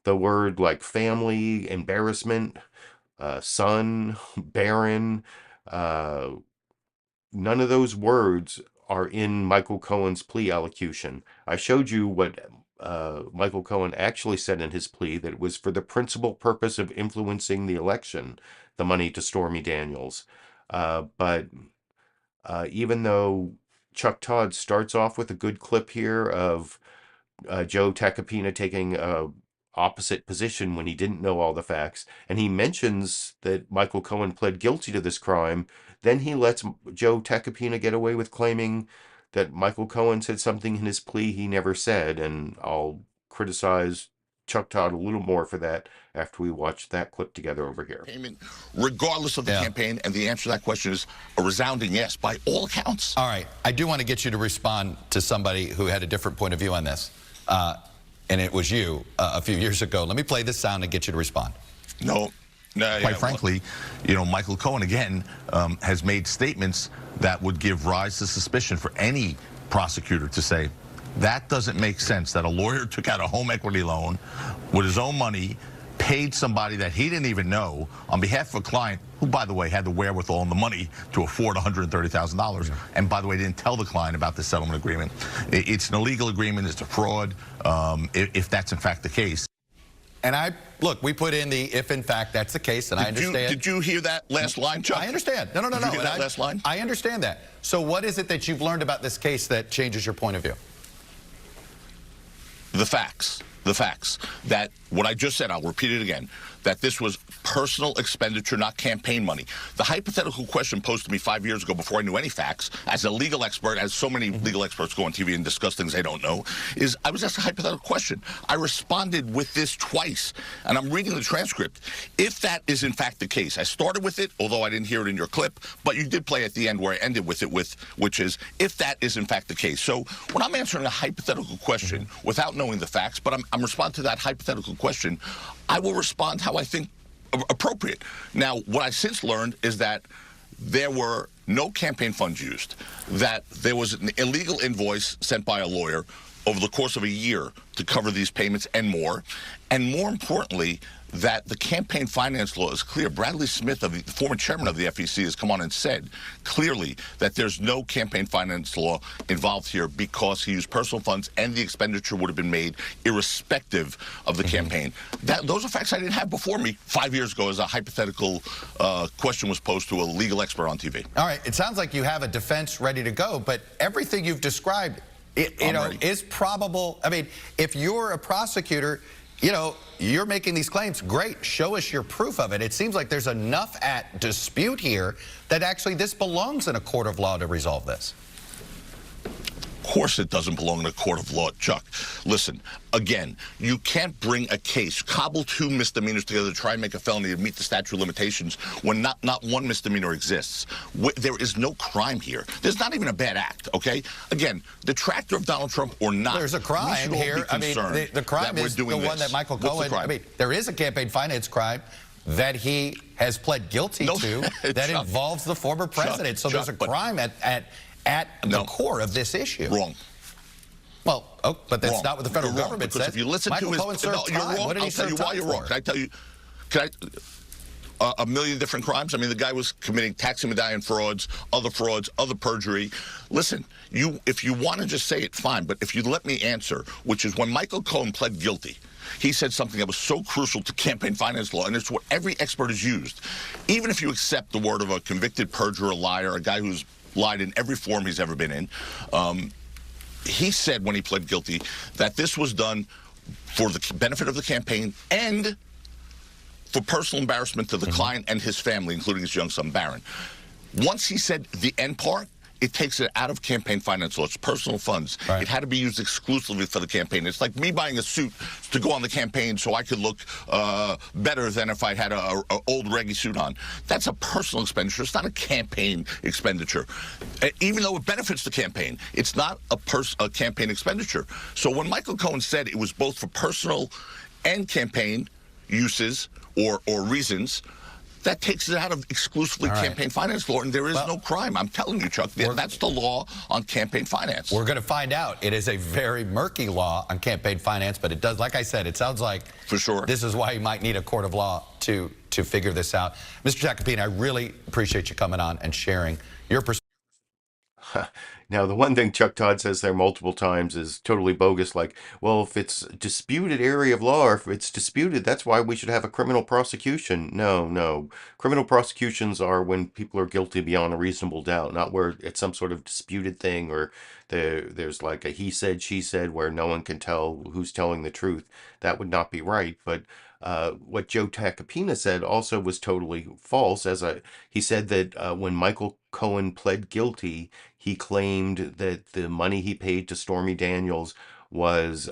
the word like family, embarrassment, son, Barron, none of those words are in Michael Cohen's plea allocution. I showed you what Michael Cohen actually said in his plea, that it was for the principal purpose of influencing the election, the money to Stormy Daniels. But even though Chuck Todd starts off with a good clip here of Joe Takapina taking a opposite position when he didn't know all the facts, and he mentions that Michael Cohen pled guilty to this crime, then he lets Joe Takapina get away with claiming that Michael Cohen said something in his plea he never said, and I'll criticize Chuck Todd a little more for that after we watch that clip together over here. Regardless of the campaign, and the answer to that question is a resounding yes by all accounts. All right, I do want to get you to respond to somebody who had a different point of view on this, and it was you a few years ago. Let me play this sound and get you to respond. Quite frankly, you know, Michael Cohen, again, has made statements that would give rise to suspicion for any prosecutor to say, that doesn't make sense, that a lawyer took out a home equity loan with his own money, paid somebody that he didn't even know on behalf of a client who, by the way, had the wherewithal and the money to afford $130,000. And by the way, didn't tell the client about the settlement agreement. It's an illegal agreement. It's a fraud, if that's in fact the case. And look, we put in the if in fact that's the case, and I understand. Did you hear that last line, Chuck? I understand. No. Did you hear that last line? I understand that. So what is it that you've learned about this case that changes your point of view? The facts. That what I just said, I'll repeat it again, that this was personal expenditure, not campaign money. The hypothetical question posed to me 5 years ago before I knew any facts, as a legal expert, as so many legal experts go on TV and discuss things they don't know, is I was asked a hypothetical question. I responded with this twice, and I'm reading the transcript. If that is in fact the case, I started with it, although I didn't hear it in your clip, but you did play at the end where I ended with it, which is, if that is in fact the case. So when I'm answering a hypothetical question without knowing the facts, but I'm responding to that hypothetical question, I will respond how I think appropriate. Now, what I since learned is that there were no campaign funds used, that there was an illegal invoice sent by a lawyer over the course of a year to cover these payments and more importantly, that the campaign finance law is clear. Bradley Smith, the former chairman of the FEC, has come on and said clearly that there's no campaign finance law involved here because he used personal funds and the expenditure would have been made irrespective of the campaign. Those are facts I didn't have before me 5 years ago as a hypothetical question was posed to a legal expert on TV. All right, it sounds like you have a defense ready to go, but everything you've described, is probable. I mean, if you're a prosecutor, you're making these claims. Great, show us your proof of it. It seems like there's enough at dispute here that actually this belongs in a court of law to resolve this. Of course it doesn't belong in a court of law, Chuck. Listen, again, you can't bring a case, cobble two misdemeanors together to try and make a felony to meet the statute of limitations when not one misdemeanor exists. There is no crime here. There's not even a bad act, okay? Again, detractor of Donald Trump or not, there's a crime here. I mean, the crime is the one that Michael Cohen, I mean, there is a campaign finance crime that he has pled guilty to that involves the former president. So there's a crime at the core of this issue. Wrong. Well, but that's not what the federal government says. If you listen Michael to his, Cohen served you're time. wrong. What did he I'll tell serve you why time you're for? wrong. Can I a million different crimes? I mean, the guy was committing taxi medallion frauds, other perjury. Listen, if you want to just say it, fine. But if you let me answer, which is when Michael Cohen pled guilty, he said something that was so crucial to campaign finance law, and it's what every expert has used. Even if you accept the word of a convicted perjurer, a liar, a guy who's lied in every form he's ever been in, he said when he pled guilty that this was done for the benefit of the campaign and for personal embarrassment to the client and his family, including his young son, Barron. Once he said the end part, it takes it out of campaign finance law. It's personal funds. Right. It had to be used exclusively for the campaign. It's like me buying a suit to go on the campaign so I could look better than if I had an old Reggie suit on. That's a personal expenditure. It's not a campaign expenditure. Even though it benefits the campaign, it's not a campaign expenditure. So when Michael Cohen said it was both for personal and campaign uses or reasons, that takes it out of exclusively campaign finance law, and there is no crime. I'm telling you, Chuck, that's the law on campaign finance. We're going to find out. It is a very murky law on campaign finance, but it does, like I said, it sounds like for sure this is why you might need a court of law to figure this out. Mr. Takapina, I really appreciate you coming on and sharing your perspective. Now, the one thing Chuck Todd says there multiple times is totally bogus. Like, well, if it's a disputed area of law, or if it's disputed, that's why we should have a criminal prosecution. No. Criminal prosecutions are when people are guilty beyond a reasonable doubt, not where it's some sort of disputed thing or there's like a he said, she said, where no one can tell who's telling the truth. That would not be right. But what Joe Takapina said also was totally false. He said that when Michael Cohen pled guilty, he claimed that the money he paid to Stormy Daniels was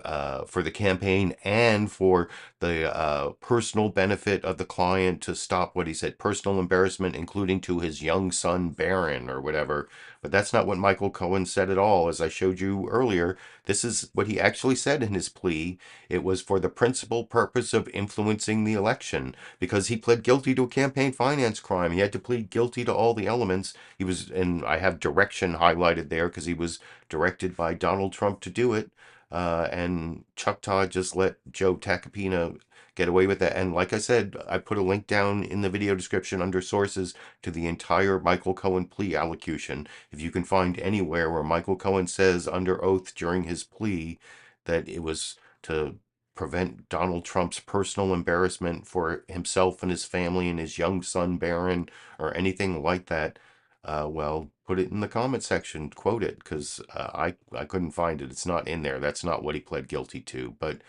for the campaign and for the personal benefit of the client to stop what he said, personal embarrassment, including to his young son, Barron, or whatever. But that's not what Michael Cohen said at all. As I showed you earlier, this is what he actually said in his plea. It was for the principal purpose of influencing the election, because he pled guilty to a campaign finance crime. He had to plead guilty to all the elements. He was, and I have direction highlighted there because he was directed by Donald Trump to do it. And Chuck Todd just let Joe Takapina get away with that. And like I said, I put a link down in the video description under sources to the entire Michael Cohen plea allocution. If you can find anywhere where Michael Cohen says under oath during his plea that it was to prevent Donald Trump's personal embarrassment for himself and his family and his young son Barron or anything like that, well, put it in the comment section, quote it, because I couldn't find it. It's not in there. That's not what he pled guilty to. But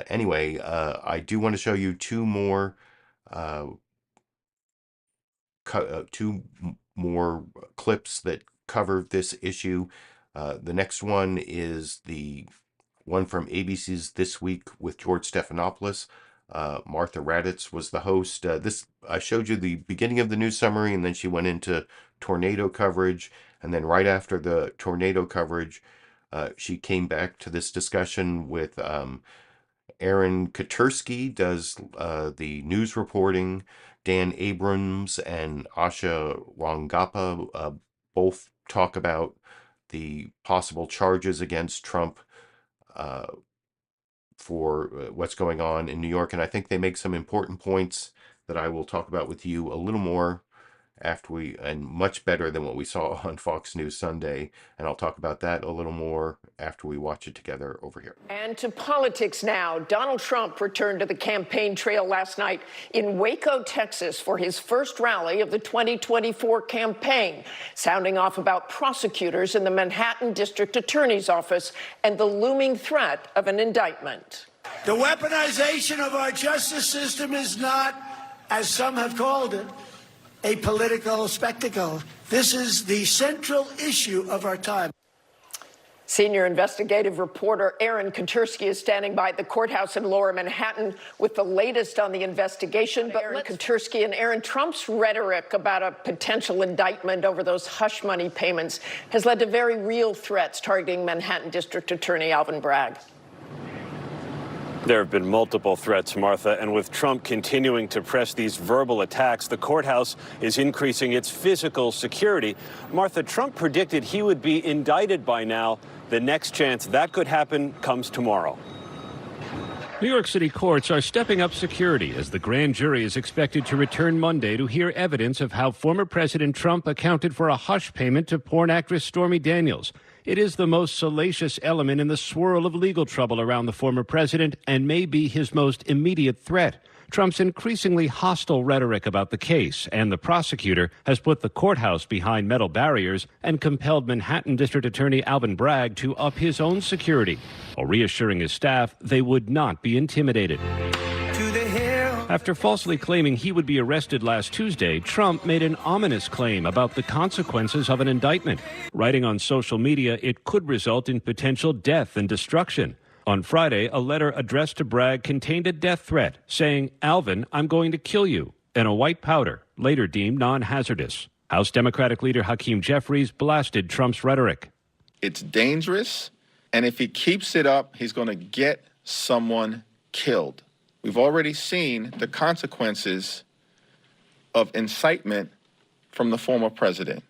anyway, I do want to show you two more clips that cover this issue. The next one is the one from ABC's This Week with George Stephanopoulos. Martha Raddatz was the host. I showed you the beginning of the news summary, and then she went into tornado coverage, and then right after the tornado coverage, she came back to this discussion with Aaron Katursky does the news reporting. Dan Abrams and Asha Wangapa both talk about the possible charges against Trump for what's going on in New York. And I think they make some important points that I will talk about with you a little more after and much better than what we saw on Fox News Sunday. And I'll talk about that a little more after we watch it together over here. And to politics now. Donald Trump returned to the campaign trail last night in Waco, Texas, for his first rally of the 2024 campaign, sounding off about prosecutors in the Manhattan District Attorney's Office and the looming threat of an indictment. The weaponization of our justice system is not, as some have called it, a political spectacle. This is the central issue of our time. Senior investigative reporter Aaron Katursky is standing by at the courthouse in Lower Manhattan with the latest on the investigation. But Aaron Katursky and Aaron, Trump's rhetoric about a potential indictment over those hush money payments has led to very real threats targeting Manhattan District Attorney Alvin Bragg. There have been multiple threats, Martha, and with Trump continuing to press these verbal attacks, the courthouse is increasing its physical security. Martha, Trump predicted he would be indicted by now. The next chance that could happen comes tomorrow. New York City courts are stepping up security as the grand jury is expected to return Monday to hear evidence of how former President Trump accounted for a hush payment to porn actress Stormy Daniels. It is the most salacious element in the swirl of legal trouble around the former president and may be his most immediate threat. Trump's increasingly hostile rhetoric about the case and the prosecutor has put the courthouse behind metal barriers and compelled Manhattan District Attorney Alvin Bragg to up his own security, while reassuring his staff they would not be intimidated. After falsely claiming he would be arrested last Tuesday, Trump made an ominous claim about the consequences of an indictment, writing on social media it could result in potential death and destruction. On Friday, a letter addressed to Bragg contained a death threat, saying, "Alvin, I'm going to kill you," and a white powder, later deemed non-hazardous. House Democratic leader Hakeem Jeffries blasted Trump's rhetoric. It's dangerous, and if he keeps it up, he's going to get someone killed. We've already seen the consequences of incitement from the former president.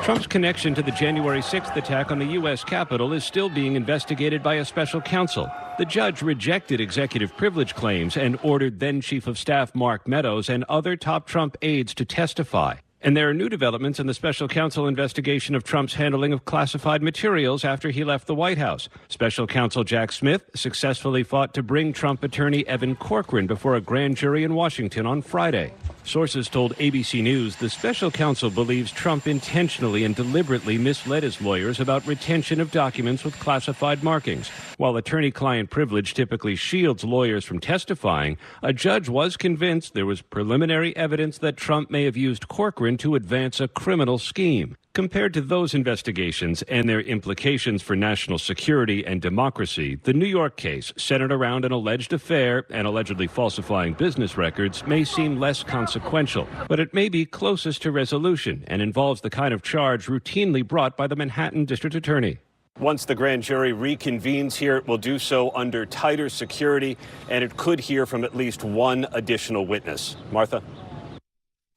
Trump's connection to the January 6th attack on the U.S. Capitol is still being investigated by a special counsel. The judge rejected executive privilege claims and ordered then Chief of Staff Mark Meadows and other top Trump aides to testify. And there are new developments in the special counsel investigation of Trump's handling of classified materials after he left the White House. Special counsel Jack Smith successfully fought to bring Trump attorney Evan Corcoran before a grand jury in Washington on Friday. Sources told ABC News the special counsel believes Trump intentionally and deliberately misled his lawyers about retention of documents with classified markings. While attorney-client privilege typically shields lawyers from testifying, a judge was convinced there was preliminary evidence that Trump may have used Corcoran to advance a criminal scheme. Compared to those investigations and their implications for national security and democracy, the New York case, centered around an alleged affair and allegedly falsifying business records, may seem less consequential, but it may be closest to resolution and involves the kind of charge routinely brought by the Manhattan District Attorney. Once the grand jury reconvenes here, it will do so under tighter security, and it could hear from at least one additional witness. Martha?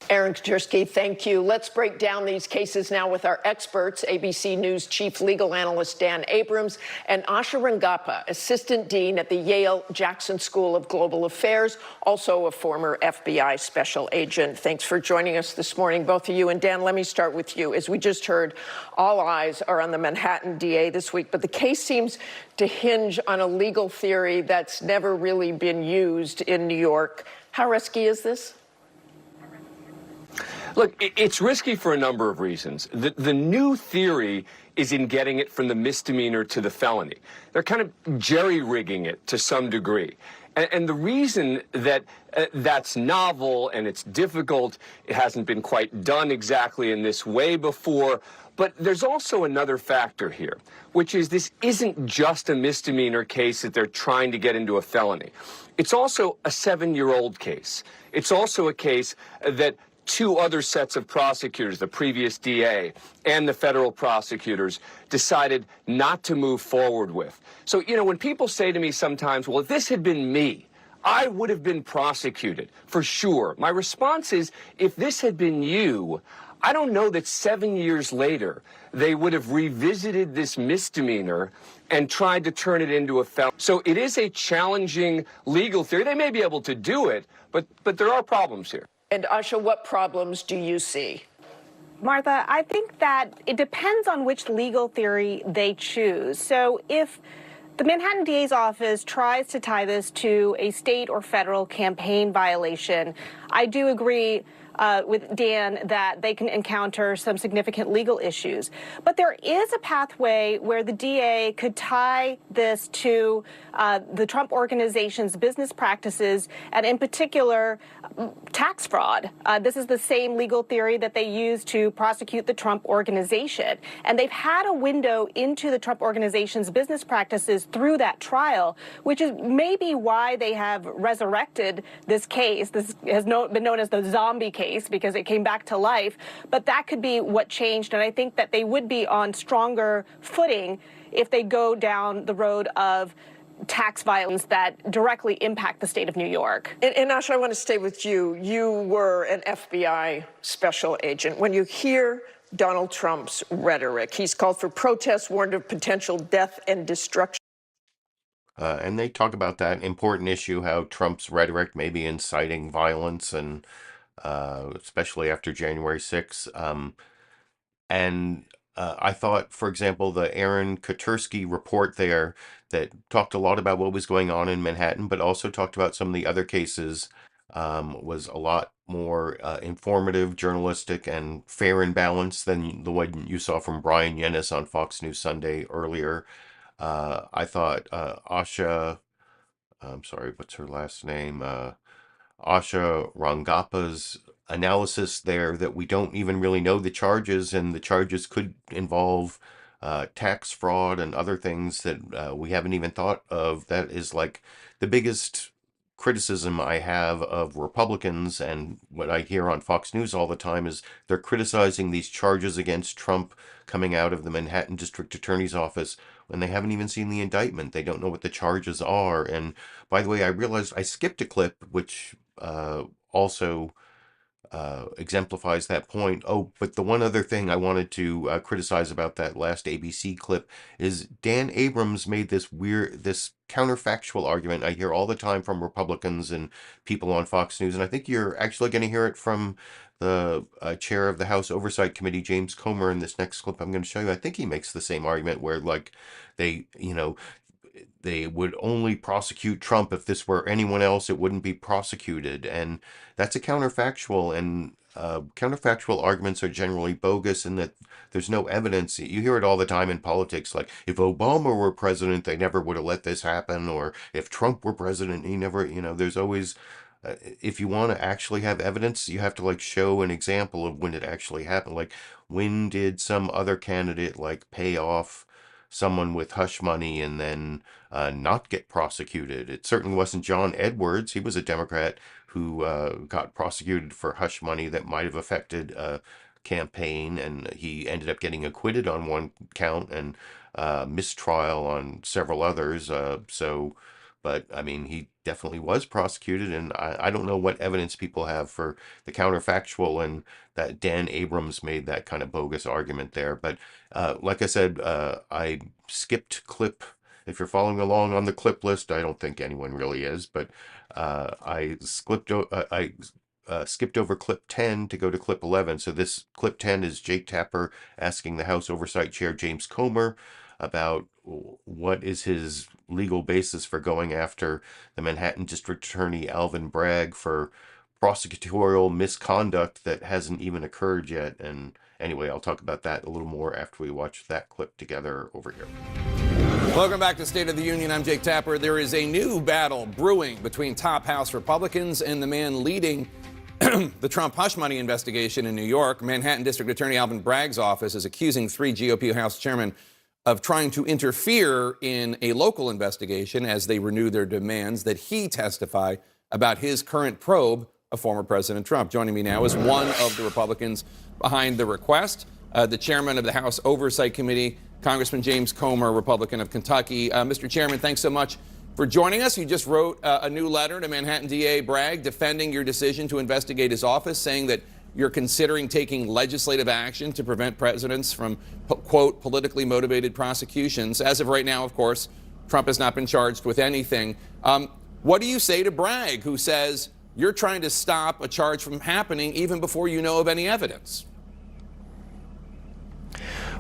Aaron Kaczynski, thank you. Let's break down these cases now with our experts, ABC News Chief Legal Analyst Dan Abrams and Asha Rangappa, Assistant Dean at the Yale Jackson School of Global Affairs, also a former FBI special agent. Thanks for joining us this morning, both of you. And Dan, let me start with you. As we just heard, all eyes are on the Manhattan DA this week, but the case seems to hinge on a legal theory that's never really been used in New York. How risky is this? Look, it's risky for a number of reasons. The new theory is in getting it from the misdemeanor to the felony. They're kind of jerry-rigging it to some degree. And the reason that that's novel and it's difficult, it hasn't been quite done exactly in this way before, but there's also another factor here, which is this isn't just a misdemeanor case that they're trying to get into a felony. It's also a 7-year-old case. It's also a case that two other sets of prosecutors, the previous DA and the federal prosecutors, decided not to move forward with. So, you know, when people say to me sometimes, well, if this had been me, I would have been prosecuted, for sure. My response is, if this had been you, I don't know that 7 years later they would have revisited this misdemeanor and tried to turn it into a felony. So it is a challenging legal theory. They may be able to do it, but there are problems here. And Asha, what problems do you see? Martha, I think that it depends on which legal theory they choose. So if the Manhattan DA's office tries to tie this to a state or federal campaign violation, I do agree with Dan that they can encounter some significant legal issues. But there is a pathway where the DA could tie this to the Trump organization's business practices, and in particular, tax fraud. This is the same legal theory that they use to prosecute the Trump organization. And they've had a window into the Trump organization's business practices through that trial, which is maybe why they have resurrected this case. This has been known as the zombie case because it came back to life. But that could be what changed. And I think that they would be on stronger footing if they go down the road of tax violence that directly impact the state of New York. And Asha, I want to stay with you. You were an FBI special agent. When you hear Donald Trump's rhetoric, he's called for protests, warned of potential death and destruction. And they talk about that important issue, how Trump's rhetoric may be inciting violence, and especially after January 6th. I thought, for example, the Aaron Kaczynski report there that talked a lot about what was going on in Manhattan, but also talked about some of the other cases, was a lot more informative, journalistic, and fair and balanced than the one you saw from Brian Yennis on Fox News Sunday earlier. I thought Asha, I'm sorry, what's her last name? Asha Rangappa's analysis there, that we don't even really know the charges, and the charges could involve tax fraud and other things that we haven't even thought of. That is like the biggest criticism I have of Republicans, and what I hear on Fox News all the time is they're criticizing these charges against Trump coming out of the Manhattan District Attorney's Office when they haven't even seen the indictment. They don't know what the charges are. And by the way, I realized I skipped a clip which also exemplifies that point. Oh, but the one other thing I wanted to criticize about that last ABC clip is Dan Abrams made this counterfactual argument I hear all the time from Republicans and people on Fox News, and I think you're actually going to hear it from the chair of the House Oversight Committee, James Comer, in this next clip I'm going to show you. I think he makes the same argument where, like, they would only prosecute Trump if this were anyone else, it wouldn't be prosecuted. And that's a counterfactual, and counterfactual arguments are generally bogus in that there's no evidence. You hear it all the time in politics, like, if Obama were president, they never would have let this happen, or if Trump were president, he never, there's always, if you want to actually have evidence, you have to, like, show an example of when it actually happened. Like, when did some other candidate, like, pay off someone with hush money and then not get prosecuted? It certainly wasn't John Edwards. He was a Democrat who got prosecuted for hush money that might have affected a campaign, and he ended up getting acquitted on one count and mistrial on several others. But I mean, he definitely was prosecuted, and I don't know what evidence people have for the counterfactual, and that Dan Abrams made that kind of bogus argument there. But like I said, I skipped clip. If you're following along on the clip list, I don't think anyone really is, but I skipped over clip 10 to go to clip 11. So this clip 10 is Jake Tapper asking the House Oversight Chair James Comer about what is his legal basis for going after the Manhattan District Attorney Alvin Bragg for prosecutorial misconduct that hasn't even occurred yet. And anyway, I'll talk about that a little more after we watch that clip together over here. Welcome back to State of the Union. I'm Jake Tapper. There is a new battle brewing between top House Republicans and the man leading the Trump hush money investigation in New York. Manhattan District Attorney Alvin Bragg's office is accusing 3 GOP House chairmen of trying to interfere in a local investigation as they renew their demands that he testify about his current probe of former President Trump. Joining me now is one of the Republicans behind the request, the chairman of the House Oversight Committee, Congressman James Comer, Republican of Kentucky. Mr. Chairman, thanks so much for joining us. You just wrote a new letter to Manhattan DA Bragg defending your decision to investigate his office, saying that you're considering taking legislative action to prevent presidents from, quote, politically motivated prosecutions. As of right now, of course, Trump has not been charged with anything. What do you say to Bragg, who says you're trying to stop a charge from happening even before you know of any evidence?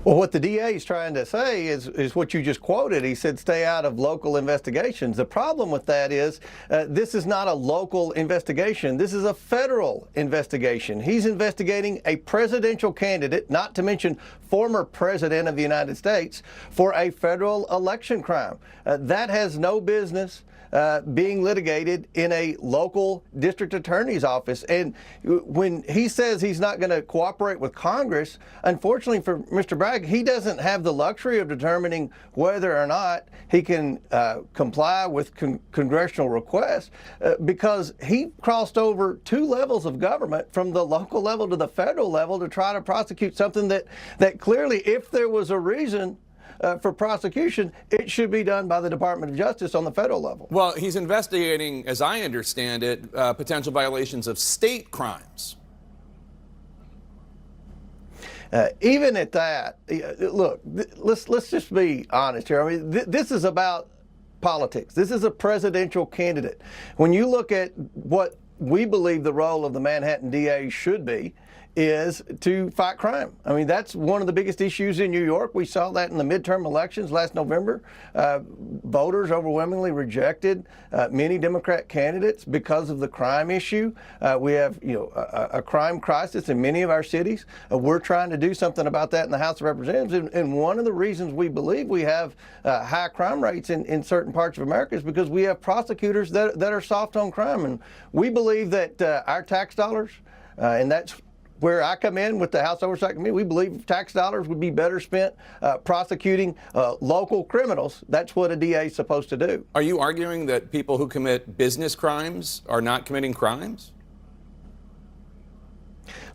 Well, what the DA is trying to say is what you just quoted. He said stay out of local investigations. The problem with that is this is not a local investigation. This is a federal investigation. He's investigating a presidential candidate, not to mention former president of the United States, for a federal election crime. That has no business being litigated in a local district attorney's office. And when he says he's not going to cooperate with Congress, unfortunately for Mr. Bragg, he doesn't have the luxury of determining whether or not he can comply with congressional requests because he crossed over 2 levels of government, from the local level to the federal level, to try to prosecute something that clearly, if there was a reason for prosecution, it should be done by the Department of Justice on the federal level. Well, he's investigating, as I understand it, potential violations of state crimes. Even at that, look, let's just be honest here. I mean, this is about politics. This is a presidential candidate. When you look at what we believe the role of the Manhattan DA should be, is to fight crime. I mean, that's one of the biggest issues in New York. We saw that in the midterm elections last November. Voters overwhelmingly rejected many Democrat candidates because of the crime issue. We have, a crime crisis in many of our cities. We're trying to do something about that in the House of Representatives. And one of the reasons we believe we have high crime rates in certain parts of America is because we have prosecutors that are soft on crime. And we believe that our tax dollars, and that's where I come in with the House Oversight Committee, we believe tax dollars would be better spent prosecuting local criminals. That's what a DA is supposed to do. Are you arguing that people who commit business crimes are not committing crimes?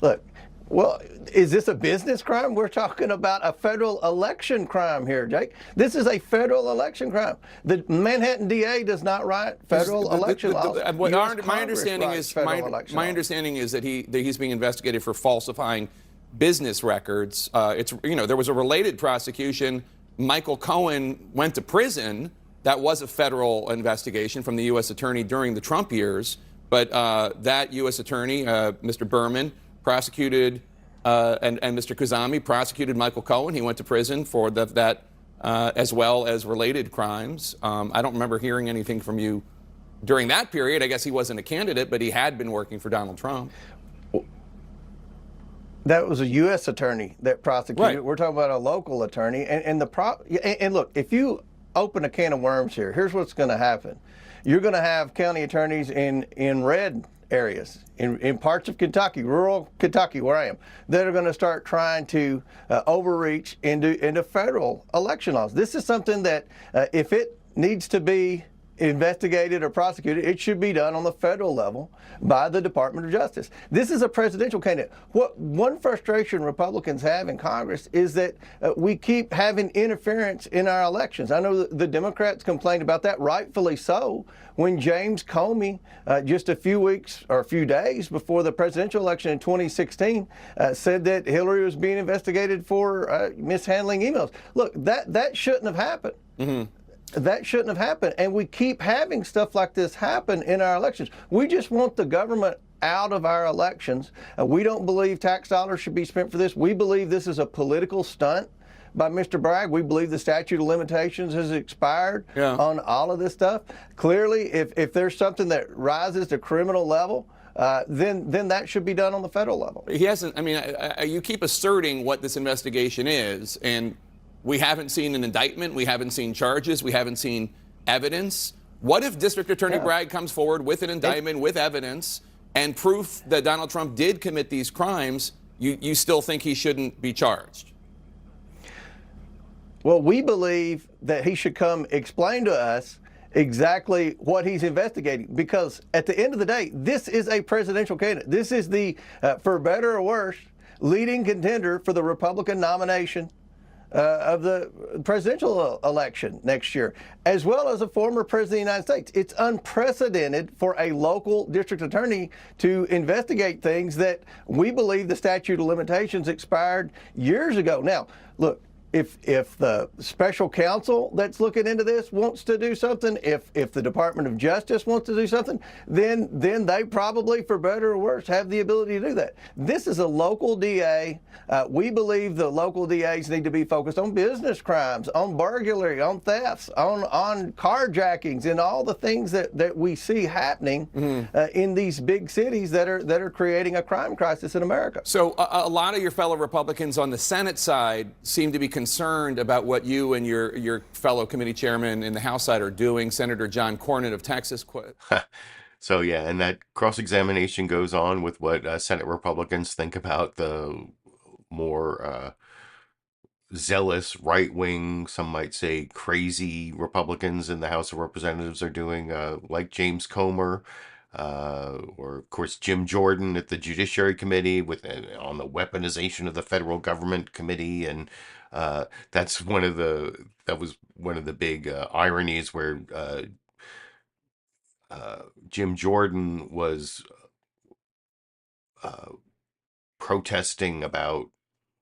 Look, Well, is this a business crime? We're talking about a federal election crime here, Jake. This is a federal election crime. The Manhattan DA does not write federal election laws. My understanding is that he's being investigated for falsifying business records. There was a related prosecution. Michael Cohen went to prison. That was a federal investigation from the U.S. attorney during the Trump years. But that U.S. attorney, Mr. Berman, prosecuted, and Mr. Kazami prosecuted Michael Cohen. He went to prison for that as well as related crimes. I don't remember hearing anything from you during that period. I guess he wasn't a candidate, but he had been working for Donald Trump. That was a U.S. attorney that prosecuted. Right. We're talking about a local attorney. And look, if you open a can of worms here, here's what's going to happen. You're going to have county attorneys in red areas, in parts of Kentucky, rural Kentucky, where I am, that are going to start trying to overreach into federal election laws. This is something that if it needs to be investigated or prosecuted, it should be done on the federal level by the Department of Justice. This is a presidential candidate. What one frustration Republicans have in Congress is that we keep having interference in our elections. I know the Democrats complained about that, rightfully so, when James Comey, just a few weeks or a few days before the presidential election in 2016, said that Hillary was being investigated for mishandling emails. Look, that shouldn't have happened. Mm-hmm. That shouldn't have happened. And we keep having stuff like this happen in our elections. We just want the government out of our elections. We don't believe tax dollars should be spent for this. We believe this is a political stunt by Mr. Bragg. We believe the statute of limitations has expired on all of this stuff. Clearly, if there's something that rises to criminal level, then that should be done on the federal level. He hasn't. I mean, you keep asserting what this investigation is, and we haven't seen an indictment. We haven't seen charges. We haven't seen evidence. What if District Attorney Bragg comes forward with an indictment, with evidence, and proof that Donald Trump did commit these crimes? You still think he shouldn't be charged? Well, we believe that he should come explain to us exactly what he's investigating, because at the end of the day, this is a presidential candidate. This is the, for better or worse, leading contender for the Republican nomination of the presidential election next year, as well as a former president of the United States. It's unprecedented for a local district attorney to investigate things that we believe the statute of limitations expired years ago. Now, look, if the special counsel that's looking into this wants to do something, if the Department of Justice wants to do something, then they probably, for better or worse, have the ability to do that. This is a local DA. We believe the local DAs need to be focused on business crimes, on burglary, on thefts, on carjackings, and all the things that we see happening in these big cities that are creating a crime crisis in America. So a lot of your fellow Republicans on the Senate side seem to be concerned about what you and your fellow committee chairman in the House side are doing. Senator John Cornyn of Texas quit. So yeah, and that cross-examination goes on with what Senate Republicans think about the more zealous right-wing, some might say crazy Republicans in the House of Representatives are doing, like James Comer, or of course Jim Jordan at the Judiciary Committee on the weaponization of the federal government committee, and that was one of the big ironies where Jim Jordan was protesting about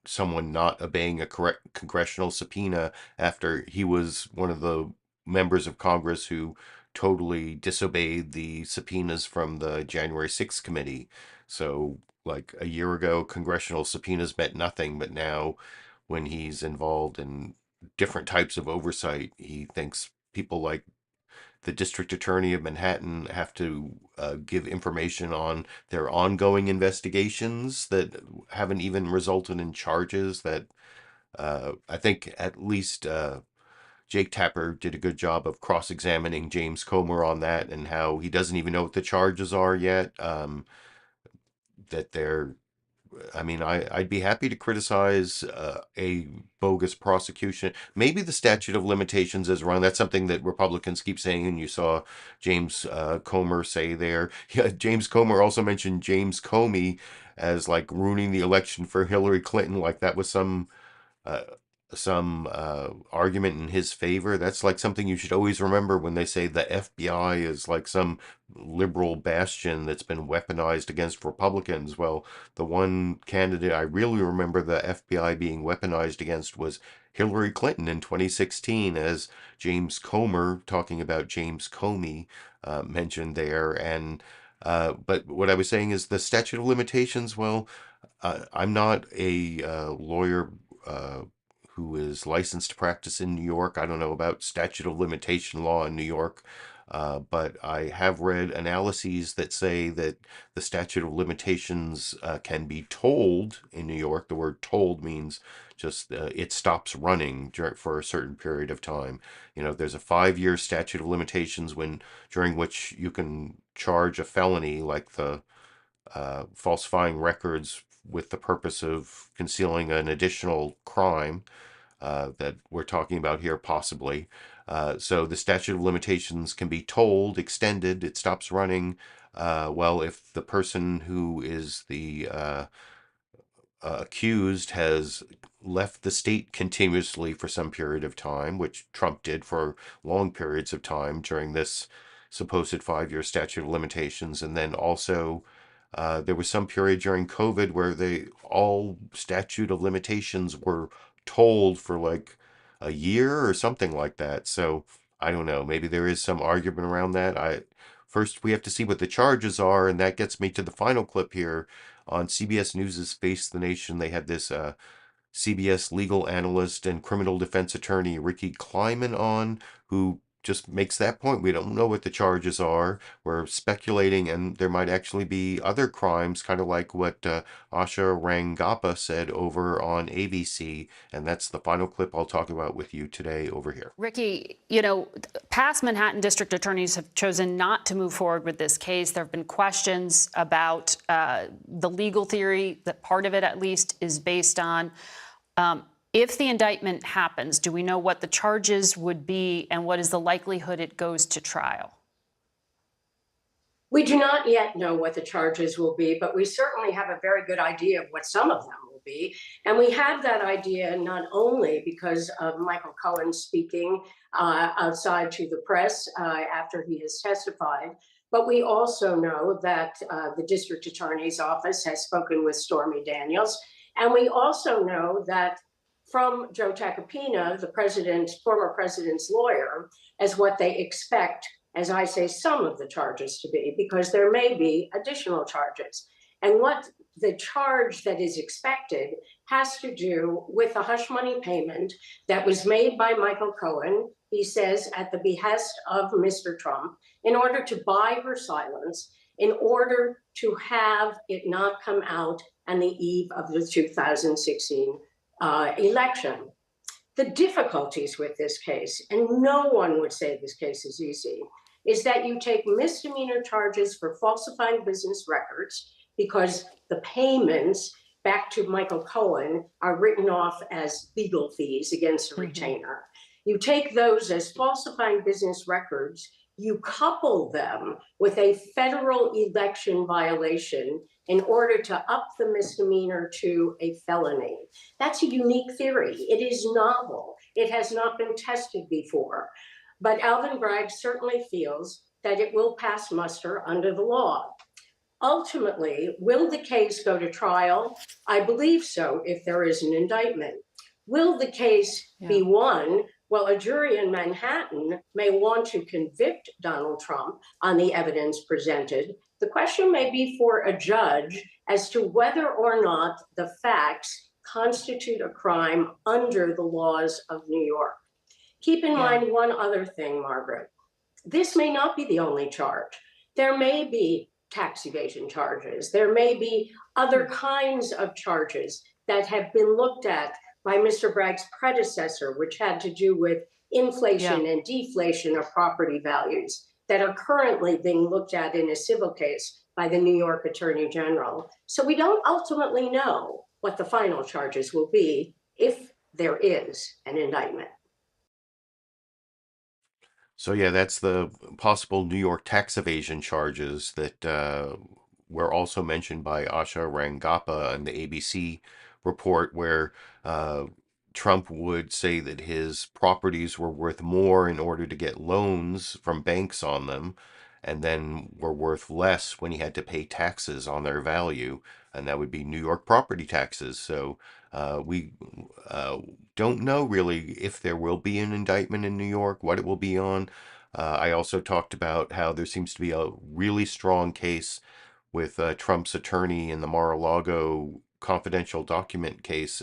someone not obeying a correct congressional subpoena after he was one of the members of Congress who totally disobeyed the subpoenas from the January 6th committee. So like a year ago, congressional subpoenas meant nothing, but now when he's involved in different types of oversight, he thinks people like the district attorney of Manhattan have to give information on their ongoing investigations that haven't even resulted in charges. That I think at least Jake Tapper did a good job of cross-examining James Comer on that, and how he doesn't even know what the charges are yet, that I mean, I'd be happy to criticize a bogus prosecution. Maybe the statute of limitations is wrong. That's something that Republicans keep saying, and you saw James Comer say there. Yeah, James Comer also mentioned James Comey as like ruining the election for Hillary Clinton, like that was uh, some argument in his favor. That's like something you should always remember when they say the FBI is like some liberal bastion that's been weaponized against Republicans. Well, the one candidate I really remember the FBI being weaponized against was Hillary Clinton in 2016, as James Comer, talking about James Comey, mentioned there. And but what I was saying is the statute of limitations. Well, I'm not a lawyer who is licensed to practice in New York. I don't know about statute of limitation law in New York, but I have read analyses that say that the statute of limitations can be tolled in New York. The word tolled means just it stops running for a certain period of time. You know, there's a 5-year statute of limitations during which you can charge a felony like the falsifying records with the purpose of concealing an additional crime that we're talking about here, possibly. So the statute of limitations can be tolled, extended, it stops running. Well, if the person who is the accused has left the state continuously for some period of time, which Trump did for long periods of time during this supposed 5-year statute of limitations, and then also there was some period during COVID where all statute of limitations were told for like a year or something like that. So I don't know. Maybe there is some argument around that. First we have to see what the charges are, and that gets me to the final clip here. On CBS News's Face the Nation, they had this CBS legal analyst and criminal defense attorney Ricky Kleiman on, who just makes that point. We don't know what the charges are. We're speculating, and there might actually be other crimes, kind of like what Asha Rangappa said over on ABC. And that's the final clip I'll talk about with you today over here. Ricky, you know, past Manhattan district attorneys have chosen not to move forward with this case. There have been questions about the legal theory that part of it, at least, is based on if the indictment happens, do we know what the charges would be and what is the likelihood it goes to trial? We do not yet know what the charges will be, but we certainly have a very good idea of what some of them will be. And we have that idea not only because of Michael Cohen speaking outside to the press after he has testified, but we also know that the district attorney's office has spoken with Stormy Daniels. And we also know that from Joe Takapina, the former president's lawyer, as what they expect, as I say, some of the charges to be, because there may be additional charges. And what the charge that is expected has to do with a hush money payment that was made by Michael Cohen, he says, at the behest of Mr. Trump, in order to buy her silence, in order to have it not come out on the eve of the 2016 election. The difficulties with this case, and no one would say this case is easy, is that you take misdemeanor charges for falsifying business records because the payments back to Michael Cohen are written off as legal fees against a retainer. You take those as falsifying business records, you couple them with a federal election violation in order to up the misdemeanor to a felony. That's a unique theory. It is novel. It has not been tested before. But Alvin Bragg certainly feels that it will pass muster under the law. Ultimately, will the case go to trial? I believe so, if there is an indictment. Will the case be won? Well, a jury in Manhattan may want to convict Donald Trump on the evidence presented. The question may be for a judge as to whether or not the facts constitute a crime under the laws of New York. Keep in mind one other thing, Margaret. This may not be the only charge. There may be tax evasion charges. There may be other kinds of charges that have been looked at by Mr. Bragg's predecessor, which had to do with inflation and deflation of property values that are currently being looked at in a civil case by the New York Attorney General. So we don't ultimately know what the final charges will be if there is an indictment. So yeah, that's the possible New York tax evasion charges that were also mentioned by Asha Rangappa in the ABC report, where Trump would say that his properties were worth more in order to get loans from banks on them, and then were worth less when he had to pay taxes on their value, and that would be New York property taxes. So we don't know really if there will be an indictment in New York, what it will be on. I also talked about how there seems to be a really strong case with Trump's attorney in the Mar-a-Lago confidential document case,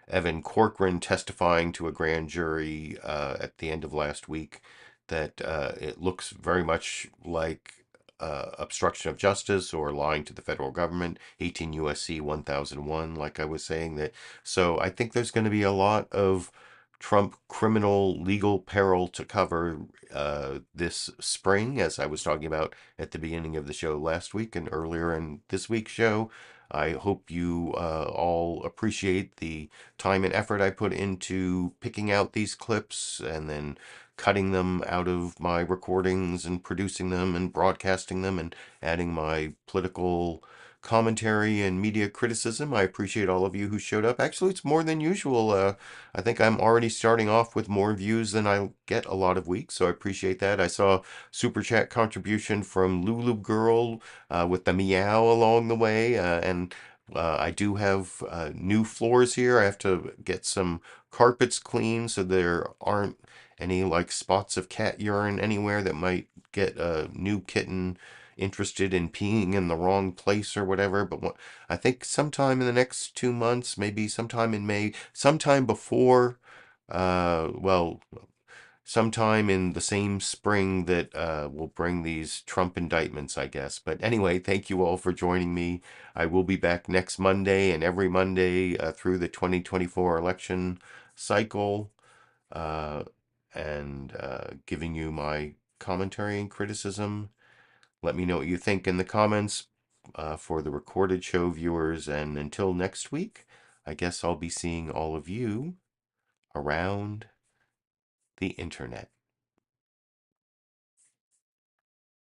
Evan Corcoran testifying to a grand jury at the end of last week, that it looks very much like obstruction of justice or lying to the federal government, 18 U.S.C. 1001, like I was saying. That so I think there's going to be a lot of Trump criminal legal peril to cover this spring, as I was talking about at the beginning of the show last week and earlier in this week's show. I hope you all appreciate the time and effort I put into picking out these clips and then cutting them out of my recordings and producing them and broadcasting them and adding my political commentary and media criticism. I appreciate all of you who showed up. Actually, it's more than usual. I think I'm already starting off with more views than I get a lot of weeks, so I appreciate that. I saw super chat contribution from Lulu Girl with the meow along the way, and I do have new floors here. I have to get some carpets clean so there aren't any like spots of cat urine anywhere that might get a new kitten interested in peeing in the wrong place or whatever. But I think sometime in the next 2 months, maybe sometime in May, sometime before, sometime in the same spring that will bring these Trump indictments, I guess. But anyway, thank you all for joining me. I will be back next Monday and every Monday through the 2024 election cycle, and giving you my commentary and criticism. Let me know what you think in the comments for the recorded show viewers. And until next week, I guess I'll be seeing all of you around the internet.